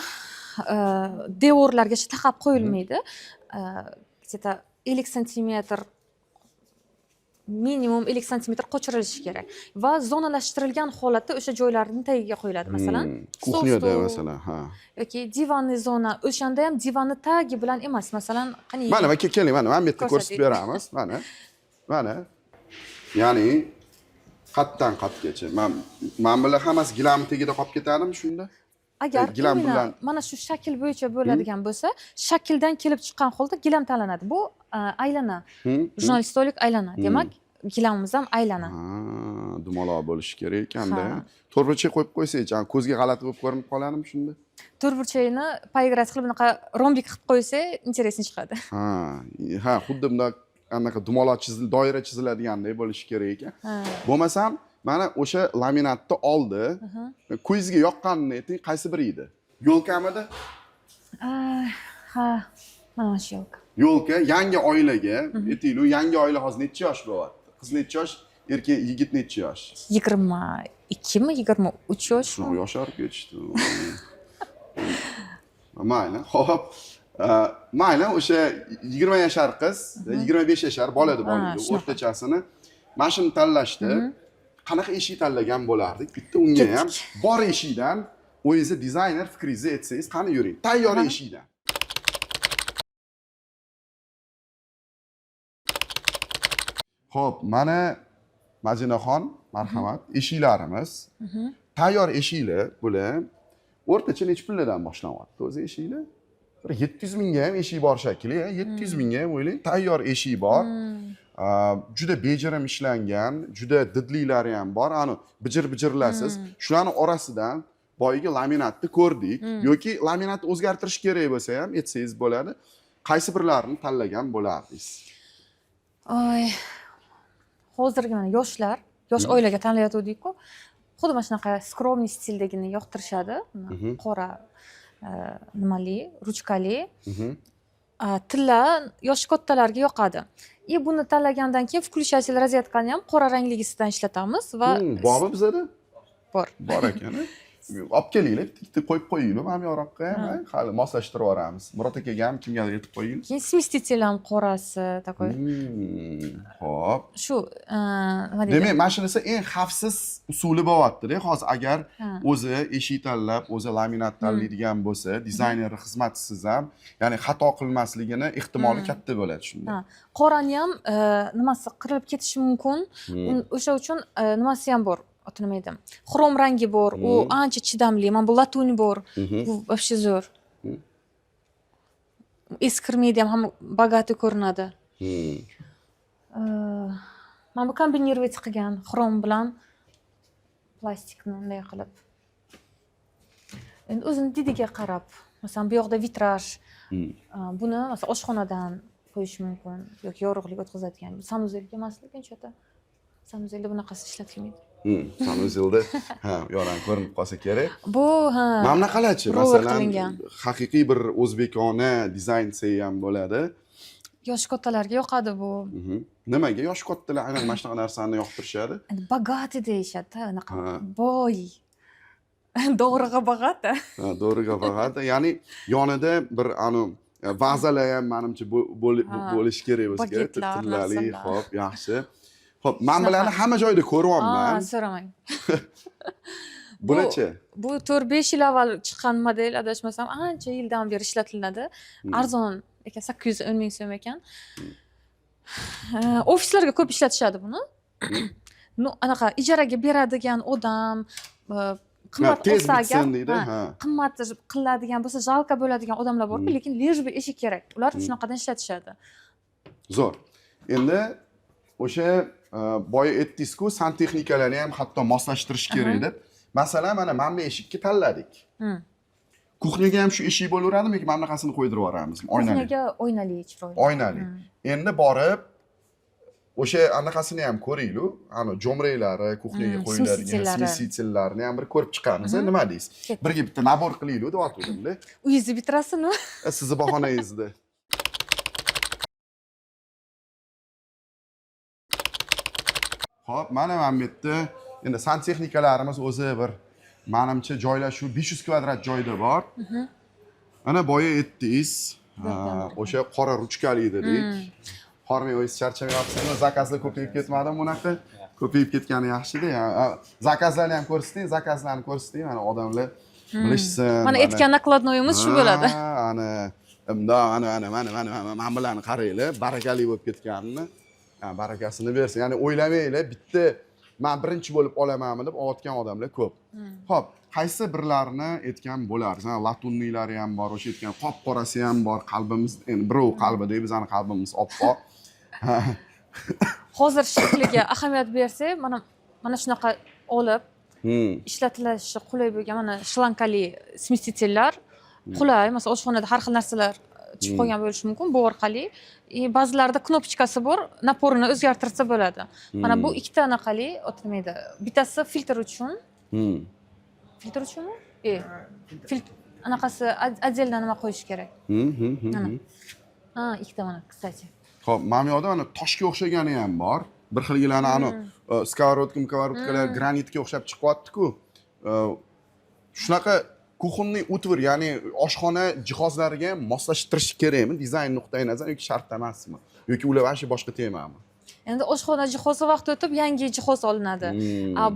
devorlargacha taqab qo'yilmaydi. Где-то 50 santimetr minimum 50 santimetr qochirilishi kerak va zonalashtirilgan holatda o'sha joylarning tagiga qo'yiladi, masalan. Kuxnyada masalan, ha. Yoki divanli zona, o'shanda ham divanni tagi bilan emas, masalan, qani. Mana keling, mana bu yerda ko'rsatib beramiz, mana. Mana. Ya'ni qatdan qatgacha. Men bilan hammasi gilamning tagida qolib ketadimi shunda? Agar mana shu shakl bo'yicha bo'ladigan bo'lsa, shakldan kelib chiqqan holda gilam tanlanadi. Bu aylana. Jurnal stolik aylana. Demak, gilamimiz ham aylana. Dumaloq bo'lishi kerak ekanda. To'rtburchak qo'yib qo'ysak, ko'zga g'alati bo'lib ko'rinib qoladimi shunda? To'rtburchakni poigrat qilib bunaqa rombik qilib qo'ysa, interesni chiqadi. Ha, xuddi bunday anaqa dumaloq doira chiziladigandek bo'lishi kerak ekan. Bo'lmasam, mana o'sha laminatni oldi. Ko'zga yoqqanini ayting, qaysi biri edi? Yo'lkamidi? Ha, mana shu yo'lka. Yo'lka yangi oilaga, aytaylik, yangi oila hozir necha yosh bo'lyapti? Qiz necha yosh, erkak, yigit necha yosh? 22 mi, 23 yosh. Shunaqa yosharib ketishdi. Mayli, xo'p. Mayli, o'sha 20 yashar qiz, 25 yashar bola deb olaylik, o'rtachasini mashina tanlashdi. qanaqa eshik tanlagan bo'lardik? Bitta unga ham bor eshikdan o'zingiz dizayner fikringizni aytsangiz, qani yuring. Tayyor eshikdan. Xo'p, mana Majinaxon, marhamat, eshiklarimiz. Tayyor eshiklar bular o'rtacha necha pullardan boshlanyapti o'zi eshiklar? Bir 700 mingga ham eshik bor shekilli, 700 mingga ham o'ylang, tayyor eshik bor. Juda bejirim ishlangan, juda didlilari ham bor. Ani bijir-bijirlasiz. Shularning orasidan boyiga laminatni ko'rdik. Yoki laminatni o'zgartirish kerak bo'lsa ham aytsangiz bo'ladi. Qaysi birlarini tanlagan bo'lardingiz? Oy. Hozirgi mana yosh oilaga tanlayotgandik-ku. Xuddi mana shunaqa skromniy stildagini yoqtirishadi. Qora nimali, ruchkali. Tilla yosh kattalarga yoqadi. Buni tanlagandan keyin включатель rozyetkani ham qora rangligidan ishlatamiz va bormi bizada? Bor ekan. Olib kelinglar, bitta qo'yib qo'yinglar, mana bu yoqqa ham hali moslashtirib yuboramiz. Murod akaga ham kimgadir aytib qo'yinglar. Keyin сместитель ham qorasi, такой. Xo'p. Shu nima deydi? Demak, mashinasi eng xavfsiz usuli bo'lyapti-da. Hozir agar o'zi eshik tanlab, o'zi laminat tanlaydigan bo'lsa, dizayner xizmatchisiz ham, ya'ni xato qilmasligini ehtimoli katta bo'ladi shunda. Qorani ham nimasi qirilib ketishi mumkin. O'sha uchun nimasi ham bor. Nima edi? Xrom rangi bor, u ancha chidamli. Mana bu latun bor. Bu вообще zo'r. Eskirmaydi ham bogati ko'rinadi. Mana bu kombinировать qilgan xrom bilan plastikni bunday qilib. Endi o'zini didiga qarab, masalan, bu yoqda vitraj. Buni masalan oshxonadan qo'yish mumkin yoki yorug'lik o'tkazadigan. Sanuzelga emasligi uncha-da. Sanuzelda bunaqasi ishlatilmaydi. Sanuzelda yoran ko'rinib qolsa kerak. Bu mana bunaqalarchi, masalan, haqiqiy bir o'zbekona dizayn desa ham bo'ladi. Yosh kattalarga yoqadi bu. Nimaga yosh kattalar aynan mana shunaqa narsani yoqtirishadi? Bogati deyishadi, anaqa boy. Do'g'riga bogati. Do'g'riga bogati. Ya'ni yonida bir vazalar ham menimcha bo'lishi kerak bo'lsa kerak. Tillali, xo'p, yaxshi. Xo'p, men bularni hamma joyda ko'ryapman. So'ramang. Bunachi? Bu 4-5 yil avval chiqqan model, adashmasam, ancha yildan beri ishlatiladi. Arzon ekan, 810 ming so'm ekan. Ofislarga ko'p ishlatishadi buni. Anaqa ijaraga beradigan odam, qimmat olsa agar, qimmat qiladigan bo'lsa, jalqa bo'ladigan odamlar borku, lekin lejbi eshik kerak. Ular shunaqadan ishlatishadi. Zo'r. Endi o'sha boya aytdingiz-ku, santexnikalarni ham hatto moslashtirish kerak deb. Masalan, mana bu eshikni tanladik. Kuxnyaga ham shu eshik bo'laveradimi yoki mana bunaqasini qo'ydirib yuboramizmi? Oynali. Kuxnyaga oynali chiroyli. Oynali. Endi borib o'sha anaqasini ham ko'ringlar, jo'mraklari, kuxnyaga qo'yiladigan smesitellarni ham bir ko'rib chiqamiz. Nima deysiz? Birga bitta nabor qilaylik deb aytdim-da. Uyingizni bitirasizmi? Sizni bahonangizda. Xo'p, mana bu yerda endi santexnikalarimiz o'zi bir menimcha joylashuv 500 kvadrat joyda bor. Ana boya aytdingiz, o'sha qora ruchkali dedik. Hormay o'zingiz charchamayapsizmi? Zakazlar ko'payib ketmadimi bunaqa? Ko'payib ketgani yaxshi-da. Zakazlarni ham ko'rsating, mana odamlar bilishsin. Mana aytgan nakladnoyimiz shu bo'ladi. Mana bularni qaranglar, barakali bo'lib ketganini. Barakasini bersin. Ya'ni o'ylamanglar, bitta men birinchi bo'lib olamanmi deb olayotgan odamlar ko'p. Xo'p, qaysi birlarini aytgan bo'larsiz? Latunniylari ham bor, o'sha aytgan qop-qorasi ham bor. Qalbimiz, endi birov qalbida, bizning qalbimiz oppoq. Hozir shakliga ahamiyat bersak, mana shunaqa olib ishlatilishi qulay bo'lgan mana shlankali smestitellar qulay. Masalan, oshxonada har xil narsalar tushib qolgan bo'lishi mumkin bu orqali. Ba'zilarida knopchkasi bor, naporini o'zgartirsa bo'ladi. Mana bu ikkita anaqali o'tmaydi. Bittasi filtr uchun. Filtr uchunmi? Anaqasi отдельно nima qo'yish kerak. Ikkita mana, kстати. Xo'p, mana bu yoqda toshga o'xshagani ham bor. Bir xilgilarni skоворodkalar granitga o'xshab chiqyapti-ku. Shunaqa kuxonniy utvor, ya'ni oshxona jihozlariga moslashtirish kerakmi dizayn nuqtai nazar yoki shart emasmi? Yoki ular vashi boshqa temami? Endi oshxona jihozi vaqt o'tib yangi jihoz olinadi.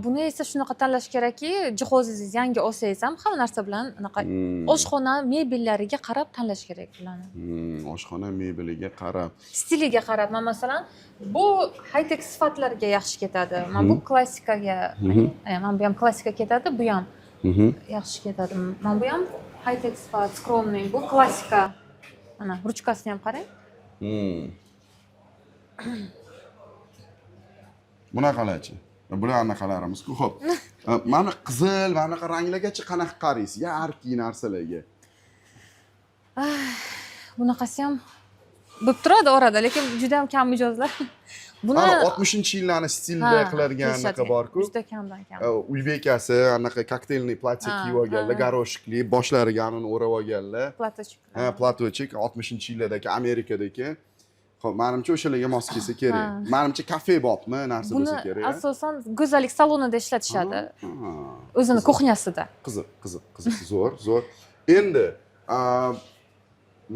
Buni esa shunaqa tanlash kerakki, jihozingiz yangi olsangiz ham hamma narsa bilan anaqa oshxona mebellariga qarab tanlash kerak bularni. Oshxona mebeliga qarab. Stiliga qarab, masalan, bu high-tech sifatlarga yaxshi ketadi. Mana bu klassikaga, mana bu ham klassika ketadi, bu ham yaxshi ketadi. Mana bu ham high-tech sifat, skromniy, bu klassika. Mana ruchkasini ham qarang. Bunaqalarchi? Bular anaqalarimiz-ku. Xo'p. Mana qizil, mana bunaqa ranglargacha qanaqa qaraysiz? Yarki narsalarga. Bunaqasi ham bo'lib turadi orada, lekin juda ham kam mijozlar. Buni 60-yillarni stilda qiladigan anaqa bor-ku. Juda kamdan kam. Uy bekasi anaqa kokteylni platya kiyib olganlar, garoshkli, boshlariga anini o'rab olganlar. Platochik. Platochik 60-yillardagi Amerikadagi. Xo'p, menimcha o'shalarga mos kelsa kerak. Menimcha kafe bopmi, narsa bo'lsa kerak. Buni asosan go'zallik salonida ishlatishadi. O'zini kuxnyasida. Qiziq, zo'r. Endi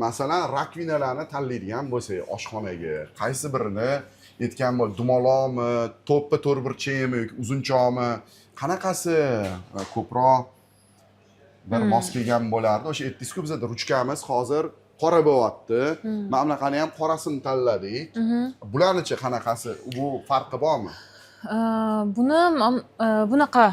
masalan, rakvinalarni tanlaydigan bo'lsak, oshxonaga qaysi birini aytgan bo'l, dumaloqmi, to'ppa to'rtburchakmi yoki uzunchoqmi, qanaqasi ko'proq bir mos kelgan bo'lardi? O'sha aytdingiz-ku, bizda ruchkamiz hozir qora bo'lyapti. Mana bunaqani ham qorasini tanladik. Bularnichi qanaqasi? Bu farqi bormi? Buni bunaqa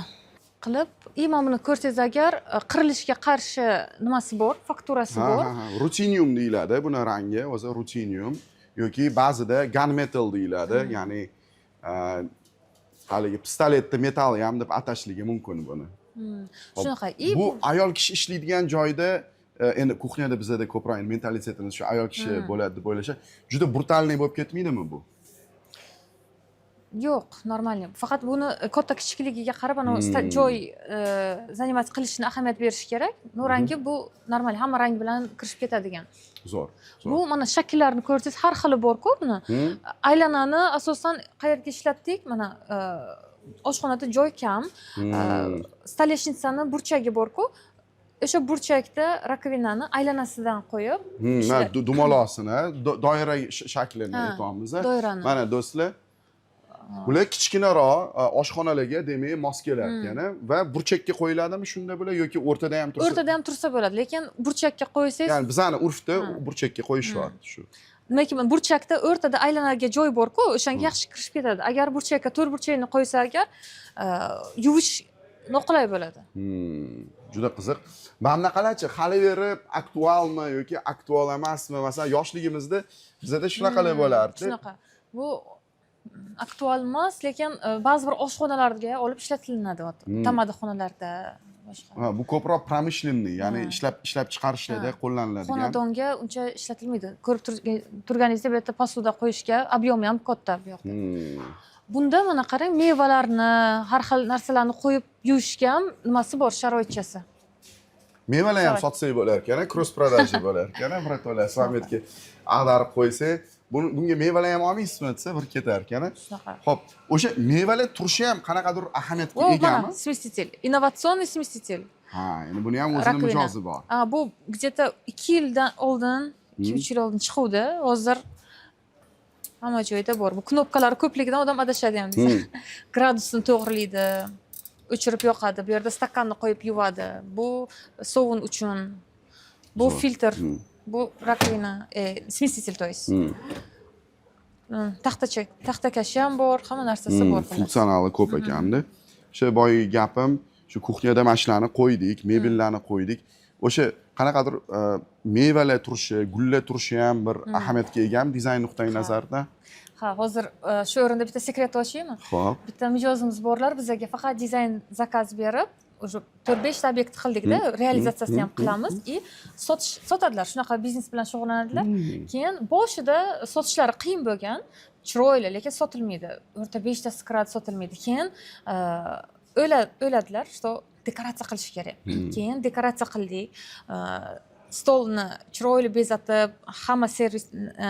qilib, mana buni ko'rsangiz agar qirilishga qarshi nimasi bor, fakturasi bor. Rutinium deyiladi buni rangi, o'zi rutinium yoki ba'zida gunmetal deyiladi, ya'ni haligi pistoletda metal ham deb atashligi mumkin buni. Shunaqa. Bu ayol kishi ishlaydigan joyda endi kuxnyada bizda ko'proq mentalitetimiz shu ayol kishi bo'ladi deb o'ylashadi. Juda brutalniy bo'lib ketmaydimi bu? Yo'q, normal. Faqat buni katta kichikligiga qarab, ana joy zanimat qilishni ahamiyat berish kerak. Rangi bu normal, hamma rang bilan kirishib ketadigan. Zo'r. Bu mana shakllarni ko'rsangiz, har xili bor-ku buni. Aylanani asosan qayerga ishlatdik? Mana oshxonada joy kam. Stoleshnicani burchagi bor-ku. O'sha burchakda rakovinani aylanasidan qo'yib, dumaloqsini, doira shaklini aytamiz. Mana do'stlar, bular kichkinaroq oshxonalarga demak mos kelar ekan va burchakka qo'yiladimi shunda bular yoki o'rtada ham tursa? O'rtada ham tursa bo'ladi, lekin burchakka qo'ysangiz, ya'ni bizani urfda burchakka qo'yishyapti shu. Demak, burchakda o'rtada aylanaga joy bor-ku, o'shanga yaxshi kirishib ketadi. Agar burchakka to'rt burchakni qo'ysa agar yuvish noqulay bo'ladi. Juda qiziq. Mana bunaqalarchi hali berib aktualmi yoki aktual emasmi? Masalan, yoshligimizda bizda shunaqalar bo'lardi. Shunaqa. Bu aktual emas, lekin ba'zi bir oshxonalarga olib ishlatilinadi. Tamaddixonalarda boshqa. Bu ko'proq pромышленный, ya'ni ishlab chiqarishlarda qo'llaniladigan. Xonadonga uncha ishlatilmaydi. Ko'rib turganingizda bu yerda posuda qo'yishga ob'yomi ham katta bu yoqda. Bunda mana qarang, mevalarni, har xil narsalarni qo'yib yuvishga ham nimasi bor, sharoitchasi. Mevalar ham sotsak bo'lar ekan, cross продажа bo'lar ekan, birato'la samolyotga ag'darib qo'ysa, bunga mevalar ham olmaysizmi desa, bir ketar ekan. Xo'p, o'sha mevalar turishi ham qanaqadir ahamiyatga egami? Сместитель, innovatsion сместитель. Endi buni ham o'zining mijozi bor. Bu где-то 2 yildan oldin, 2-3 yil oldin chiquvdi. Hozir hamma joyda bor. Bu knopkalar ko'pligidan odam adashadi ham desa. Gradusini to'g'rilaydi, o'chirib yoqadi. Bu yerda stakanni qo'yib yuvadi. Bu sovun uchun. Bu filtr. Bu rakovina, сместитель, то есть. Taxtakashi ham bor, hamma narsasi bor. Funksionali ko'p ekanda. O'sha boyi gapim, shu kuxnyada mashlarni qo'ydik, mebellarni qo'ydik. O'sha qanaqadir mevalar turishi, gullar turishi ham bir ahamiyatga egami dizayn nuqtai nazaridan? Ha, hozir shu o'rinda bitta sekret ochaymi? Xo'p. Bitta mijozimiz borlar, bizga faqat dizayn zakaz berib, уже 4-5 ta obyekt qildik-da, realizatsiyasini ham qilamiz и sotadilar, shunaqa biznes bilan shug'ullanadilar. Keyin boshida sotishlari qiyin bo'lgan, chiroyli, lekin sotilmaydi. O'rta 5 tasi kiradi, sotilmaydi. Keyin o'yladilar, что dekoratsiya qilish kerak. Keyin dekoratsiya qildik. Stolni chiroyli bezatib, hamma servis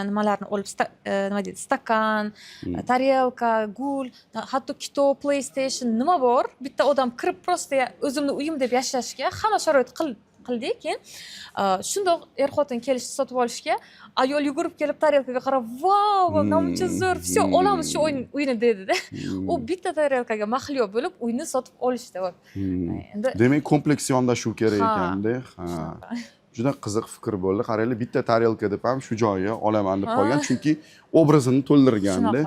nimalarni olib, nima deydi, stakan, tarelka, gul, hatto kitob, PlayStation nima bor, bitta odam kirib prosta o'zimni uyim deb yashashga hamma sharoit qildik. Keyin shundoq er-xotin kelishdi sotib olishga. Ayol yugurib kelib tarelkaga qarab, "Vau, namuncha zo'r, все, olamiz shu uyni" dedi-da. U bitta tarelkaga mahliyo bo'lib uyni sotib olishdi. Endi demak kompleks yondashuv kerak ekanda. Juda qiziq fikr bo'ldi. Qaranglar, bitta tarelka deb ham shu joyi olaman deb qolgan, chunki obrazini to'ldirganda.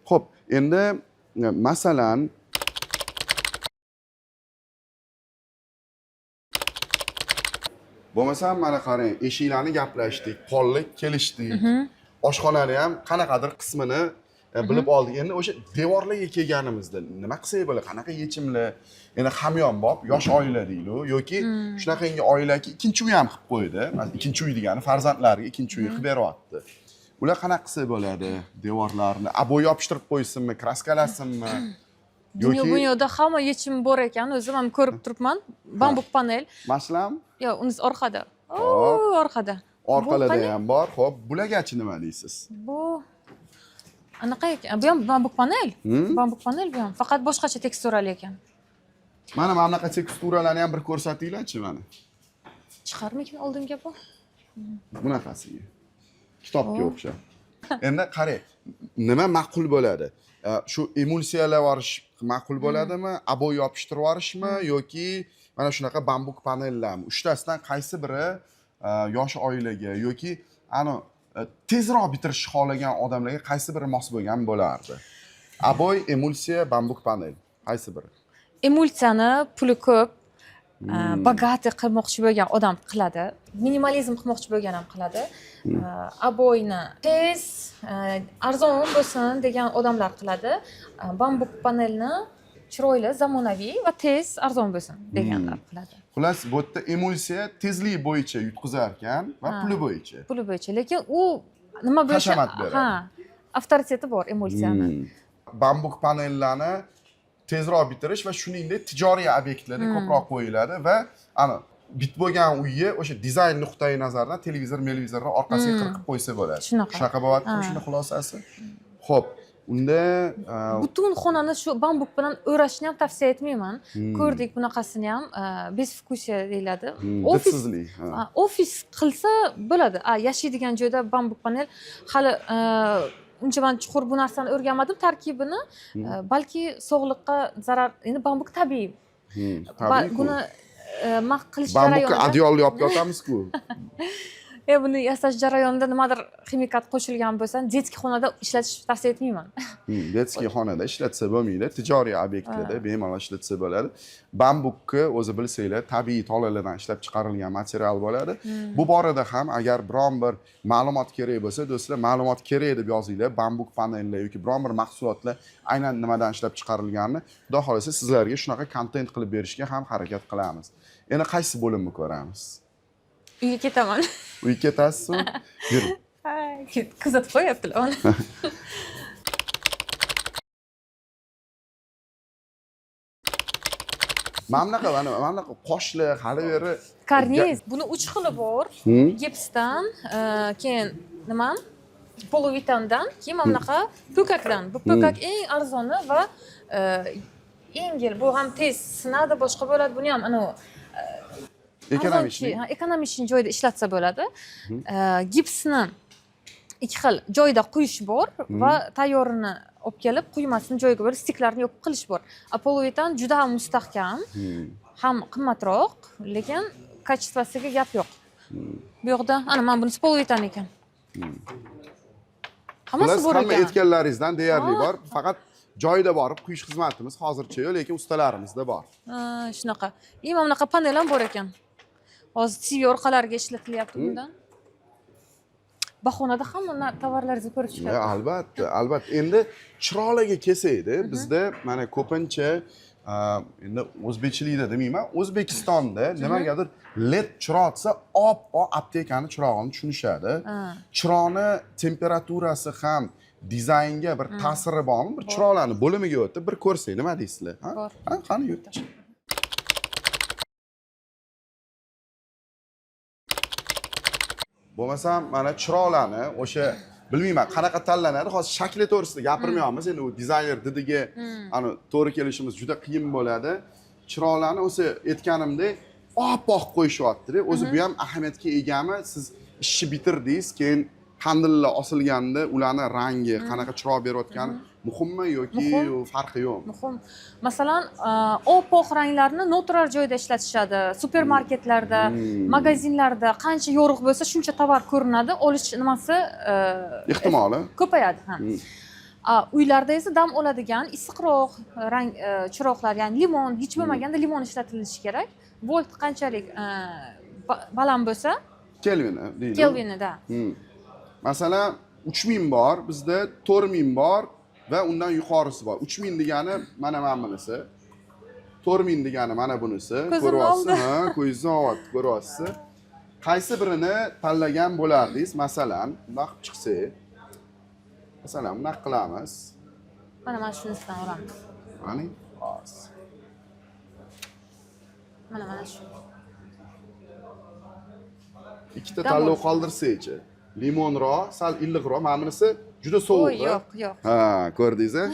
Xo'p, endi masalan bo'lmasam mana qarang, eshiklarni gaplashdik, pollik kelishdik. Oshxonani ham qanaqadir qismini bilib oldik. Endi o'sha devorlarga kelganimizda nima qilsak bo'ladi? Qanaqa yechimlar? Endi hamyonbop yosh oila deylik, yoki shunaqangi oilaki ikkinchi uy ham qilib qo'ydi. Ikkinchi uy degani farzandlariga ikkinchi uy qilib beryapti. Ular qanaqa qilsa bo'ladi? Devorlarni abo'y yopishtirib qo'ysinmi, kraskalasinmi? Dunyoda hamma yechim bor ekan, o'zim ham ko'rib turibman. Bambuk panel. Maslam? Yo'q, unisi orqada. Orqada. Orqalada ham bor. Xo'p, bulagachi nima deysiz? Bu anaqa ekan. Bu ham bambuk panel. Bambuk panel bu ham. Faqat boshqacha teksturali ekan. Mana bunaqa teksturalarni ham bir ko'rsatinglar-chi mana. Chiqarmikin oldinga bu? Bunaqasiga. Kitobga o'xshab. Endi qarang, nima ma'qul bo'ladi? Shu emulsiyalar yuborish ma'qul bo'ladimi? Abo'y yopishtirib yuborishmi yoki mana shunaqa bambuk panellarmi? Uchtasidan qaysi biri yosh oilaga yoki tezroq bitirishni xohlagan odamlarga qaysi biri mos bo'lgan bo'lardi? Abo'y, emulsiya, bambuk panel. Qaysi biri? Emulsiyani puli ko'p, bogati qilmoqchi bo'lgan odam qiladi. Minimalizm qilmoqchi bo'lgan ham qiladi. Abo'yni tez, arzon bo'lsin degan odamlar qiladi. Bambuk panelni chiroyli, zamonaviy va tez, arzon bo'lsin deganlar qiladi. Xullas, bu yerda emulsiya tezlik bo'yicha yutqizar ekan va puli bo'yicha. Puli bo'yicha, lekin u nima bo'yicha? Avtoriteti bor emulsiyani. Bambuk panellarni tezroq bitirish va shuningdek tijoriy obyektlarda ko'proq qo'yiladi va bit bo'lgan uyni o'sha dizayn nuqtai nazaridan televizorni orqasiga qirqib qo'ysa bo'ladi. Shunaqa bo'lyapti shuni xulosasi. Xo'p, unda butun xonani shu bambuk bilan o'rashni ham tavsiya etmayman. Ko'rdik bunaqasini ham, bezvkusiya deyiladi. Ofis qilsa bo'ladi. Yashaydigan joyda bambuk panel hali uncha men chuqur bu narsani o'rganmadim tarkibini, balki sog'liqqa zarar. Endi bambuk tabiiy. Buni qilish jarayonida bambukka adyol yopib yotamiz-ku. Buni yasash jarayonida nimadir ximikat qo'shilgan bo'lsa, detskiy xonada ishlatish tavsiya etmayman. Detskiy xonada ishlatsa bo'lmaydi, tijoriy obyektlarda bemalol ishlatsa bo'ladi. Bambukni o'zi bilsanglar, tabiiy tolalardan ishlab chiqarilgan material bo'ladi. Bu borada ham agar biron bir ma'lumot kerak bo'lsa, do'stlar, ma'lumot kerak deb yozinglar, bambuk panellar yoki biron bir mahsulotlar aynan nimadan ishlab chiqarilganini, xudo xolasa sizlarga shunaqa kontent qilib berishga ham harakat qilamiz. Endi qaysi bo'limni ko'ramiz? Uyga ketaman. Uyga ketasizmi? Yuring. Kuzatib qo'yaptilar uni. Mana bunaqa qoshlar, hali beri karniz. Buni 3 xili bor. Gipsdan, keyin nima? Polovitandan, keyin mana bunaqa po'kakdan. Bu po'kak eng arzoni va yengil. Bu ham tez sinadi, boshqa bo'ladi. Buni ham ekonomik joyda ishlatsa bo'ladi. Gipsni 2 xil joyda quyish bor va tayyorini olib kelib quymasini joyiga qo'yib stiklarni yopib qilish bor. Polovitan juda ham mustahkam, ham qimmatroq, lekin kачествосiga gap yo'q. Bu yoqda mana bunisi polovitan ekan. Hammasi bor ekan. Hamma aytganlaringizdan deyarli bor, faqat joyida borib quyish xizmatimiz hozircha yo'q, lekin ustalarimizda bor. Shunaqa. Mana bunaqa panel ham bor ekan. Hozir TV orqalariga ishlatilyapti bundan. Bahonada hamma tovarlaringizni ko'rib chiqadi. Albatta. Endi chiroqlarga kelsak-da, bizda mana ko'pincha endi o'zbekchilikda demayman, O'zbekistonda nimagadir LED chiroq desa, aptekani chirog'ini tushunishadi. Chiroqni temperaturasi ham dizaynga bir ta'siri bormi? Bir chiroqlarni bo'limiga o'tib bir ko'rsak, nima deysizlar? Qani yurtchi. Bo'lmasam mana chiroqlarni o'sha bilmayman qanaqa tanlanadi, hozir shakli to'g'risida gapirmayapmiz. Endi u dizayner didiga to'g'ri kelishimiz juda qiyin bo'ladi. Chiroqlarni o'sha aytganimdek oppoq qo'yishyapti-da. O'zi bu ham ahamiyatga egami? Siz ishni bitirdingiz, keyin handllar osilganda ularni rangi, qanaqa chiroq berayotgani muhimmi yoki farqi yo'qmi? Muhim. Masalan, oppoq ranglarni notrar joyda ishlatishadi. Supermarketlarda, magazinlarda qancha yorug' bo'lsa, shuncha tovar ko'rinadi. Olish nimasi Ehtimoli ko'payadi. Uylarda esa dam oladigan issiqroq rang chiroqlar, ya'ni limon, hech bo'lmaganda limon ishlatilishi kerak. Volt qanchalik baland bo'lsa, kelvini deydi. kelvinida. Masalan, 3000 bor, bizda 4000 bor va undan yuqorisi bor. 3000 degani mana bunisi. 4000 degani mana bunisi. Ko'ryapsiz, ha, ko'zingizni olyapti, ko'ryapsiz. Qaysi birini tanlagan bo'lardingiz? Masalan, bundoq chiqsa, masalan, bundoq qilamiz. Mana shunisidan olamiz. Mana hozir. Mana shu. Ikkita tanlov qoldirsa-chi. Limonroq, sal illiqroq, mana bunisi juda sovuq. Yo'q. Ha, ko'rdingiz-a?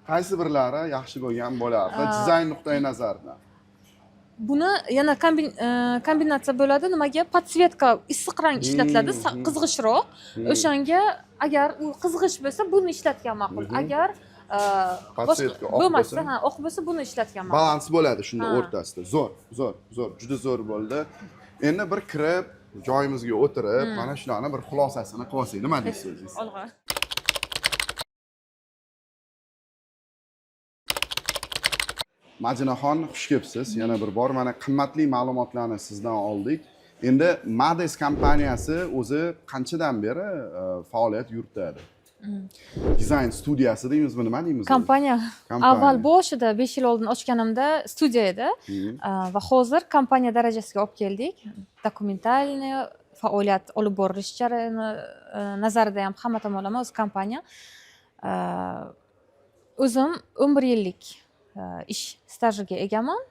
Qaysi birlari yaxshi bo'lgan bo'lardi dizayn nuqtai nazaridan? Buni yana kombinatsiya bo'ladi. Nimaga? Podsvetka issiq rang ishlatiladi, qizg'ishroq. O'shanga agar u qizg'ish bo'lsa, buni ishlatgan ma'qul. Agar podsvetka oq bo'lmasa, oq bo'lsa, buni ishlatgan ma'qul. Balans bo'ladi shunda o'rtasida. Zo'r, juda zo'r bo'ldi. Endi bir kirib, joyimizga o'tirib, mana shularni bir xulosasini qilib olsak, nima deysiz? Olg'a. Majinaxon, xush kelibsiz. Yana bir bor mana qimmatli ma'lumotlarni sizdan oldik. Endi Mades kompaniyasi o'zi qanchadan beri faoliyat yuritadi? Dizayn studiyasi deymizmi, nima deymiz? Kompaniya avval boshida 5 yil oldin ochganimda studiya edi va hozir kompaniya darajasiga olib keldik. Dokumentalniy faoliyat olib borilish jarayoni nazarida ham hamma tomonlama o'z kompaniya. O'zim 11 yillik ish stajiga egaman.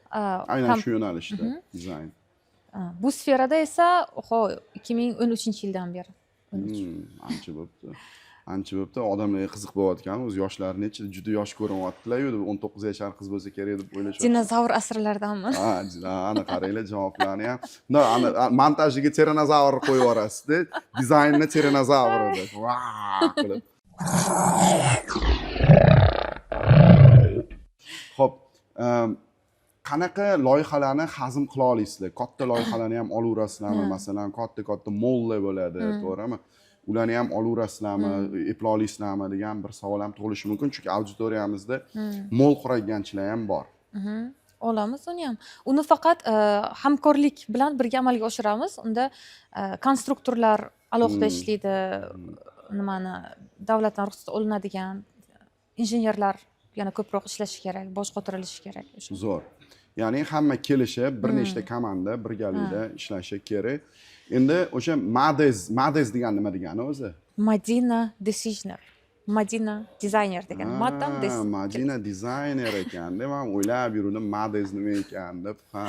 Aynan shu yo'nalishda dizayn. Bu sferada esa 2013-yildan beri. Ancha bo'pti. Odamlarga qiziq bo'layotgan, o'z yoshlari necha, juda yosh ko'rinyaptilar-yu, 19 yoshar qiz bo'lsa kerak deb o'ylashadi. Dinozavr asrlaridanmi? Ha, ana qaranglar javoblarni ham. Ana montajiga tiranozavr qo'yib yuborasiz-da, dizaynni tiranozavr deb. Vaa qilib. Xo'p, qanaqa loyihalarni hazm qila olasizlar? Katta loyihalarni ham olaverasizlarmi? Masalan, katta mollar bo'ladi, to'g'rimi? Ularni ham olaverasizlarmi, eplay olasizlarmi degan bir savol ham tug'ilishi mumkin, chunki auditoriyamizda mol quradiganchilar ham bor. Olamiz uni ham. Uni faqat hamkorlik bilan birga amalga oshiramiz. Unda konstruktorlar alohida ishlaydi, nimani davlatdan ruxsat olinadigan injenerlar yana ko'proq ishlashi kerak, bosh qotirilishi kerak. Zo'r. Ya'ni hamma kelishib, bir nechta komanda birgalikda ishlashi kerak. Endi o'sha Mades degan nima degani o'zi? Madina Designer. Madina dizayner degan. Madina dizayner ekan. Men o'ylab yurdim Mades nima ekan deb. Ha.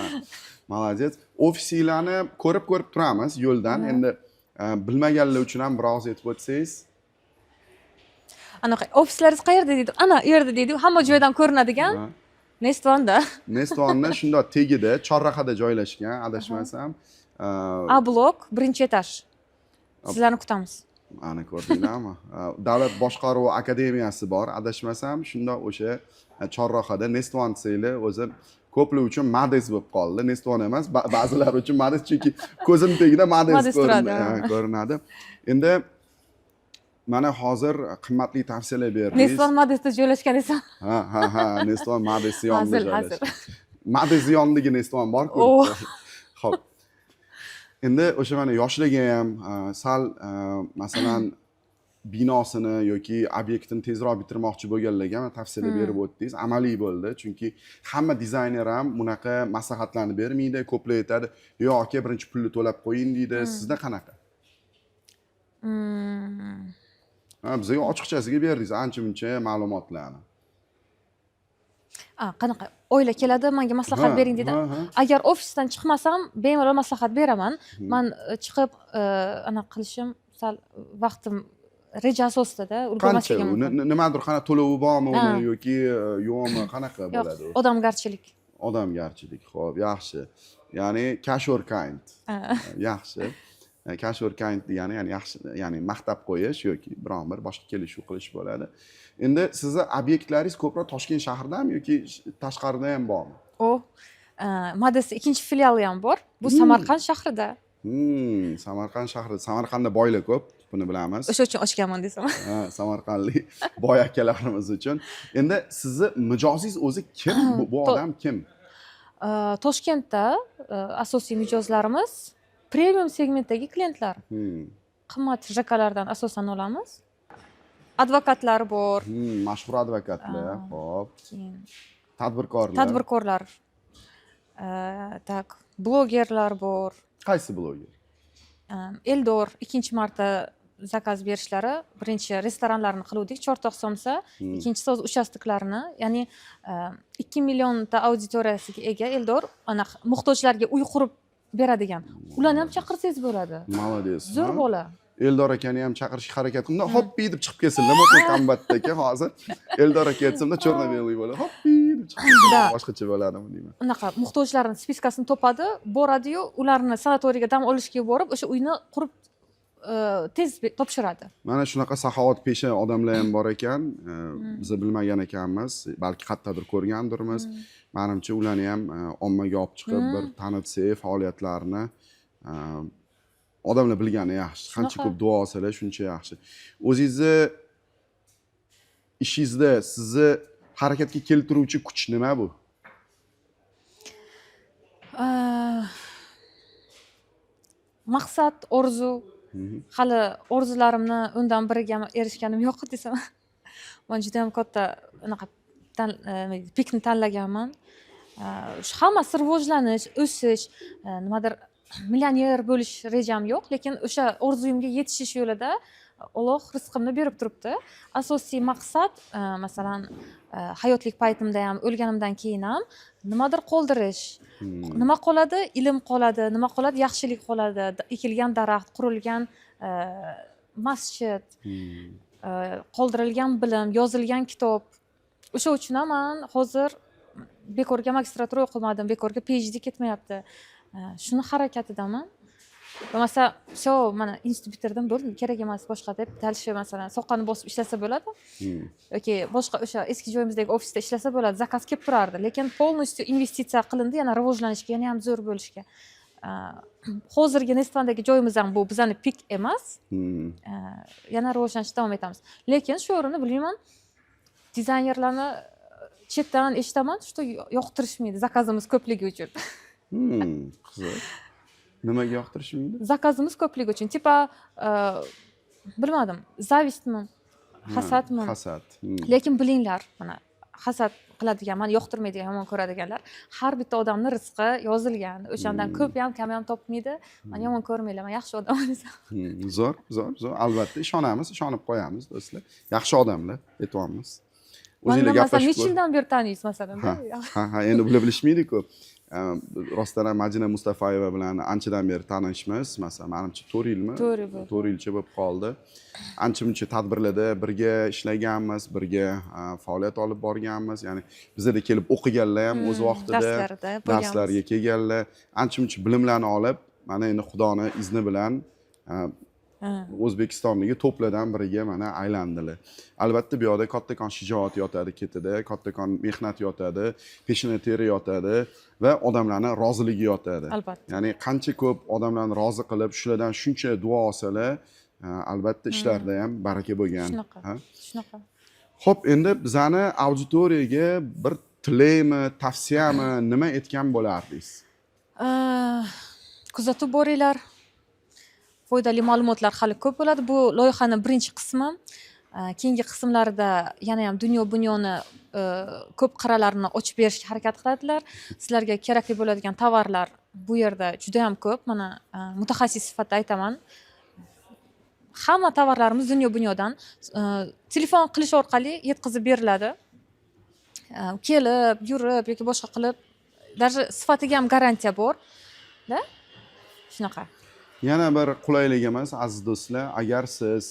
Молодец. Ofisinglarni ko'rib turamiz yo'ldan. Endi bilmaganlar uchun ham biroz aytib o'tsangiz. Anaqa ofislaringiz qayerda deydi? Ana u yerda deydi. Hamma joydan ko'rinadigan. Nestvonda. Nestvonni shundoq tegida, chorrahada joylashgan, adashmasam. A blok, birinchi etaj. Sizlarni kutamiz. Ana ko'rdinglarmi? Davlat boshqaruvi akademiyasi bor, adashmasam, shundoq o'sha chorrahada Nestvon desanglar, o'zi ko'plar uchun Mades bo'lib qoldi. Nestvon emas, ba'zilar uchun Mades, chunki ko'zim tagida Mades ko'rinadi. Endi mana hozir qimmatli tavsiyalar berdingiz. Nestvon Madesda joylashgan esa. Ha, Nestvon Mades yonida joylashgan. Mades yonidagi Nestvon bor-ku. Xo'p. Endi o'sha mana yoshlarga ham sal masalan binosini yoki obyektini tezroq bitirmoqchi bo'lganlarga ham tavsiyalar berib o'tdingiz. Amaliy bo'ldi, chunki hamma dizayner ham bunaqa maslahatlarni bermaydi. Ko'plar aytadi, "Yo'q, aka, birinchi pulni to'lab qo'ying" deydi. Sizda qanaqa? Bizga ochiqchasiga berdingiz ancha-muncha ma'lumotlarni. Qanaqa oila keladi, menga maslahat bering dedi. Agar ofisdan chiqmasam, bemalol maslahat beraman. Men chiqib anaqa qilishim sal vaqtim reja asosida urg'omasligim mumkin. Nimadir qana to'lovi bormi uni yoki yo'qmi, qanaqa bo'ladi? Odamgarchilik. Odamgarchilik. Xo'p, yaxshi. Ya'ni cash or kind. Yaxshi. Cash or kind degani ya'ni yaxshi, ya'ni maqtab qo'yish yoki biron bir boshqa kelishuv qilish bo'ladi. Endi sizni obyektlaringiz ko'proq Toshkent shahridami yoki tashqarida ham bormi? Madasda ikkinchi filiali ham bor. Bu Samarqand shahrida. Samarqand shahrida. Samarqandda boylar ko'p, buni bilamiz. O'sha uchun ochganman desam. Samarqandlik boy akalarimiz uchun. Endi sizni mijozingiz o'zi kim? Bu odam kim? Toshkentda asosiy mijozlarimiz premium segmentdagi klientlar. Qimmat JKlardan asosan olamiz. Advokatlar bor. Mashhur advokatlar, xo'p. Tadbirkorlar. Tak, blogerlar bor. Qaysi bloger? Eldor ikkinchi marta zakaz berishlari, birinchi restoranlarni qiluvdik, Chortoq Somsa, ikkinchi so'z uchastliklarini, ya'ni 2 millionta auditoriyasiga ega Eldor ana muhtojlarga uy qurib beradigan. Ularni ham chaqirsangiz bo'ladi. Молодец. Zo'r bola. Eldor akani ham chaqirishga harakat qildim. Hoppi deb chiqib kelsinlar, motor kombatda aka hozir. Eldor aka aytsamda черно-белый bo'ladi. Hoppi deb chiqib kelsa boshqacha bo'ladimi deyman. Unaqa muhtojlarning spiskasini topadi, boradi-yu, ularni sanatoriyga dam olishga yuborib, o'sha uyni qurib tez topshiradi. Mana shunaqa saxovatpesha odamlar ham bor ekan. Biz bilmagan ekanmiz, balki qayerdadir ko'rgandirmiz. Menimcha ularni ham ommaga olib chiqib bir tanitsak, faoliyatlarini odamlar bilgani yaxshi. Qancha ko'p duo olsalar, shuncha yaxshi. O'zingizni ishingizda sizni harakatga keltiruvchi kuch nima bu? Maqsad, orzu. Hali orzularimni undan biriga erishganim yo'q desam. Men juda ham katta unaqa pikni tanlaganman. Hammasi rivojlanish, o'sish, nimadir millioner bo'lish rejam yo'q, lekin o'sha orzuyimga yetishish yo'lida Alloh rizqimni berib turibdi. Asosiy maqsad, masalan, hayotlik paytimda ham, o'lganimdan keyin ham nimadir qoldirish. Nima qoladi? Ilm qoladi, nima qoladi? Yaxshilik qoladi. Ekilgan daraxt, qurilgan masjid, qoldirilgan bilim, yozilgan kitob. O'sha uchun ham men hozir bekorga magistratura o'qimadim, bekorga PhD ketmayapti. Shuni harakatidaman. Bo'lmasa, mana institut bitirdim, bo'ldi, kerak emas boshqa deb, dalshi masalan, soqqani bosib ishlasa bo'ladi. Yoki boshqa o'sha eski joyimizdagi ofisda ishlasa bo'ladi, zakaz kelib turardi, lekin polностью investitsiya qilindi, yana rivojlanishga, yana ham zo'r bo'lishga. Hozirgi Nestvandagi joyimiz ham bu bizani pik emas. Yana rivojlanishda davom etamiz. Lekin shu o'rinda bilmayman, dizaynerlarni chetdan eshitaman, что yoqtirishmaydi zakazimiz ko'pligi uchun. Qiziq. Nimaga yoqtirishmaydi? Zakazimiz ko'pligi uchun. Tipa bilmadim, zavistmi, hasadmi? Hasad. Lekin bilinglar, mana hasad qiladigan, meni yoqtirmaydigan, yomon ko'radiganlar, har bitta odamning rizqi yozilgan. O'shandan ko'p ham, kam ham topmaydi. Meni yomon ko'rmanglar, men yaxshi odamman desam. Zo'r. Albatta ishonamiz, ishonib qo'yamiz do'stlar. Yaxshi odamlar, aytyapmiz. O'zingizlar gaplashib necha yildan beri taniysiz masalan? Endi bular bilishmaydi-ku. Rostdan ham Madina Mustafayeva bilan anchadan beri tanishmiz. Masalan, menimcha 4 yilmi? 4 yilcha bo'lib qoldi. Ancha-muncha tadbirlarda birga ishlaganmiz, birga faoliyat olib borganmiz. Ya'ni bizlarda kelib o'qiganlar ham o'z vaqtida darslarga kelganlar, ancha-muncha bilimlarni olib, mana endi Xudoning izni bilan O'zbekistondagi toplardan biriga mana aylandilar. Albatta bu yoqda kattakon shijoat yotadi ketida, kattakon mehnat yotadi, peshona teri yotadi va odamlarning roziligi yotadi. Albatta. Ya'ni qancha ko'p odamlarni rozi qilib, shulardan shuncha duo olsalar, albatta ishlarda ham baraka bo'lgan. Shunaqa. Xo'p, endi bizani auditoriyaga bir tilaymi, tavsiyami nima aytgan bo'lardingiz? Kuzatib boringlar. Foydali ma'lumotlar hali ko'p bo'ladi. Bu loyihaning birinchi qismi. Keyingi qismlarida yana ham dunyo-bunyoni ko'p qirralarini ochib berishga harakat qiladilar. Sizlarga kerakli bo'ladigan tovarlar bu yerda juda ham ko'p. Mana mutaxassis sifatida aytaman. Hamma tovarlarimiz dunyo-bunyodan telefon qilish orqali yetkazib beriladi. Kelib, yurib yoki boshqa qilib, даже sifatiga ham garantiya bor. Shunaqa. Yana bir qulayligimiz aziz do'stlar, agar siz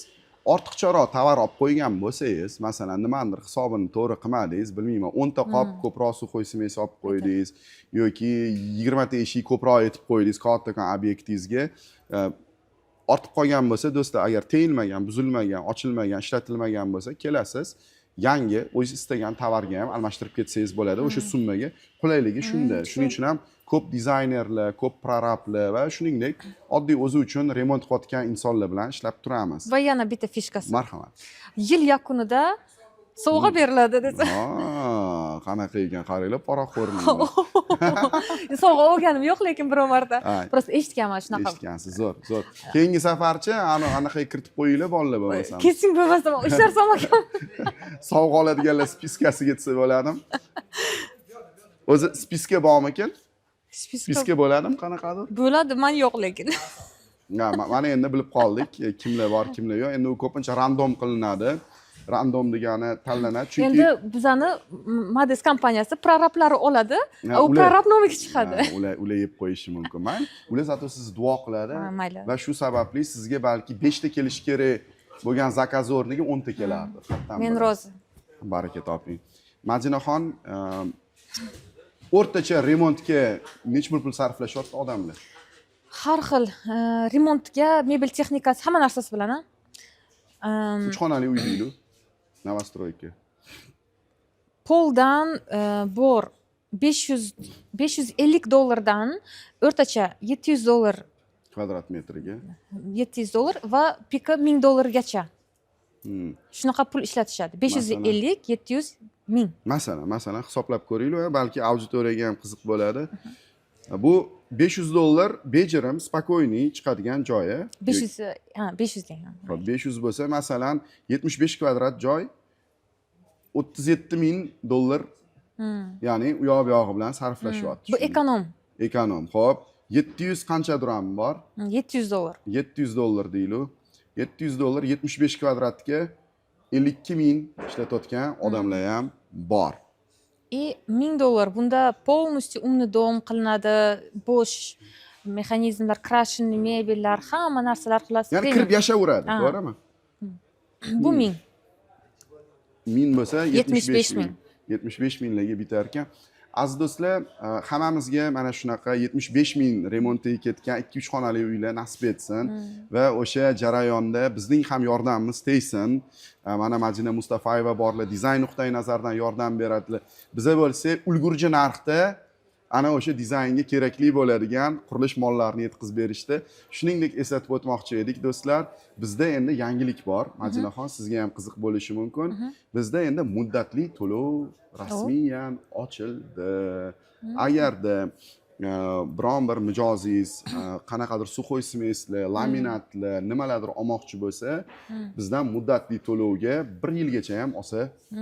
ortiqcharoq tovar olib qo'ygan bo'lsangiz, masalan, nimadir hisobini to'g'ri qilmadingiz, bilmayman, 10 ta qop ko'proq suv qo'ysimesi olib qo'ydingiz yoki 20 ta eshik ko'proq etib qo'ydingiz kattakon obyektingizga. Ortib qolgan bo'lsa, do'stlar, agar teyilmagan, buzilmagan, ochilmagan, ishlatilmagan bo'lsa, kelasiz, yangi o'zingiz istagan tovarga ham almashtirib ketsangiz bo'ladi. O'sha summaga qulayligi shunda. Shuning uchun ham ko'p dizaynerlar, ko'p prorablar va shuningdek oddiy o'zi uchun remont qilayotgan insonlar bilan ishlab turamiz. Va yana bitta fishkasi. Marhamat. Yil yakunida sovg'a beriladi desa. Qanaqa ekan, qaranglar, poraxo'rmi. Sovg'a olganim yo'q, lekin biror marta. Prosta eshitganman shunaqa. Eshitgansiz, zo'r. Keyingi safarchi anaqa kiritib qo'yinglar bolalar bo'lmasa. Kesing bo'lmasa, ishlar solmagan. Sovg'a oladiganlar spiskasiga desa bo'ladimi? O'zi spiska bormikan? Spiska bo'ladimi, qanaqadir? Bo'ladi, men yo'q lekin. Mana endi bilib qoldik, kimlar bor, kimlar yo'q. Endi u ko'pincha random qilinadi. Random degani tanlanadi, chunki endi bizani Mades kompaniyasi prorablari oladi, u prorab nomiga chiqadi. Ular yeb qo'yishi mumkin. Ular zato sizni duo qiladi mayli. va shu sababli sizga balki 5 ta kelish kerak bo'lgan zakaz o'rniga 10 ta kelardi. Men rozi. Baraka toping. Madinaxon, o'rtacha remontga necha pul sarflashyapti odamlar? Har xil remontga, mebel texnikasi, hamma narsasi bilan. 3 xonali uy deylik. Novostroyka. Poldan bor $550 o'rtacha $700 kvadrat metriga. $700 va pika $1000 Shunaqa pul ishlatishadi. 550, 700, 1000. Masalan, hisoblab ko'ringlar, balki auditoriyaga ham qiziq bo'ladi. Bu $500 bejirim, spokойный chiqadigan joyi. 500 degan. 500 bo'lsa, masalan, 75 kvadrat joy $37,000, ya'ni u yoq bu yog'i bilan sarflashyapti. Bu ekonom. Ekonom. Xo'p, 700 qancha dirham bor? $700. $700 deylik. $700 75 kvadratga 52,000 ishlatayotgan odamlar ham bor. $1000 bunda полностью умный дом qilinadi, bo'sh mexanizmlar, krashinli mebellar, hamma narsalar xullas. Ya'ni kirib yashayveradi, to'g'rimi? Bu 1000. 1000 bo'lsa 75,000. 75,000 larga bitar ekan. Aziz do'stlar, hammamizga mana shunaqa 75,000 remontga ketgan 2-3 xonali uylar nasib etsin va o'sha jarayonda bizning ham yordamimiz tegsin. Mana Madina Mustafayeva borlar, dizayn nuqtai nazaridan yordam beradilar. Biza bo'lsa ulgurji narxda ana o'sha dizaynga kerakli bo'ladigan qurilish mollarini yetkazib berishdi. Shuningdek eslatib o'tmoqchi edik do'stlar, bizda endi yangilik bor. Madinaxon, sizga ham qiziq bo'lishi mumkin. Bizda endi muddatli to'lov rasmiyan ochildi. Agarda biron bir mijozingiz qanaqadir suxoy smeslar, laminatlar, nimalardir olmoqchi bo'lsa, bizdan muddatli to'lovga 1 yilgacha ham olsa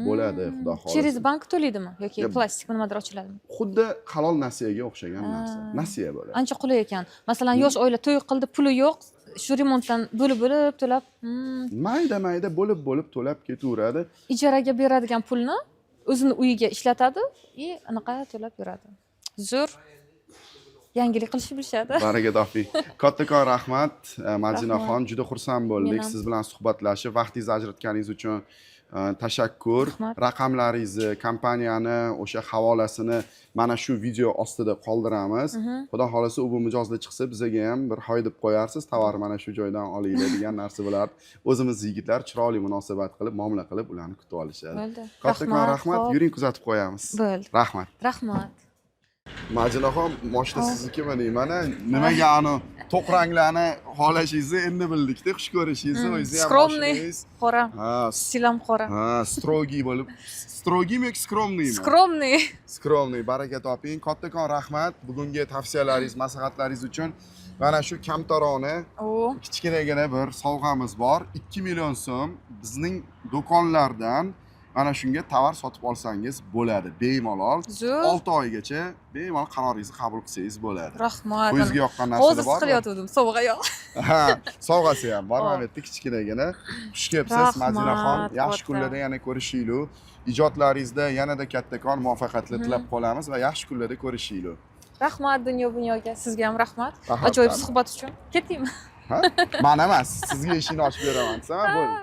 bo'ladi, xudo xolisa. Через bank to'laydimi yoki plastik nimadir ochiladimi? Xuddi halol nasiyaga o'xshagan narsa. Nasiya bo'ladi. Ancha qulay ekan. Masalan, yosh oila to'y qildi, puli yo'q, shu remontdan bo'lib to'lab, mayda bo'lib to'lab ketaveradi. Ijaraga beradigan pulni o'zini uyiga ishlatadi, anaqa to'lab beradi. Zo'r. Yangilik qilishni bilishadi. Baraka toping. Kattakon rahmat, Madinaxon, juda xursand bo'ldik siz bilan suhbatlashib, vaqtingizni ajratganingiz uchun tashakkur. Raqamlaringizni, kompaniyani o'sha havolasini mana shu video ostida qoldiramiz. Xudo xolasa u bu mijozda chiqsa, bizga ham bir hoy deb qo'yarsiz, tovar mana shu joydan olinglar degan narsa bo'lar. O'zimiz yigitlar chiroyli munosabat qilib, muomala qilib ularni kutib olishadi. Kattakon rahmat, yuring kuzatib qo'yamiz. Bo'ldi. Rahmat. Rahmat. Madinaxon, moshina siznikimi deyman. Nimaga ani to'q ranglarni xohlashingizni endi bildik-da, xush ko'rishingizni, o'zingiz ham skromniy, qora. Stilam qora. Strogiy bo'lib, strogiymi yoki skromniymi? Skromniy. Skromniy, baraka toping. Kattakon rahmat bugungi tavsiyalaringiz, maslahatlaringiz uchun. Mana shu kamtarona kichkinagina bir sovg'amiz bor. 2 million so'm bizning do'konlardan mana shunga tovar sotib olsangiz bo'ladi, bemalol. 6 oygacha bemalol qaroringizni qabul qilsangiz bo'ladi. Rahmat. O'zingizga yoqqan narsalar bormi? Hozir qilayotgandim, sovg'a yo'q. Sovg'asi ham bor, mana bu yerda kichkinagina. Xush kelibsiz Madinaxon. Yaxshi kunlarda yana ko'rishaylik. Ijodlaringizda yanada kattakon muvaffaqiyatlar tilab qolamiz va yaxshi kunlarda ko'rishaylik. Rahmat dunyoga, sizga ham rahmat. Ajoyib suhbat uchun. Ketdingmi? Ha? Men emas, sizga eshikni ochib beraman desam, bo'ldi.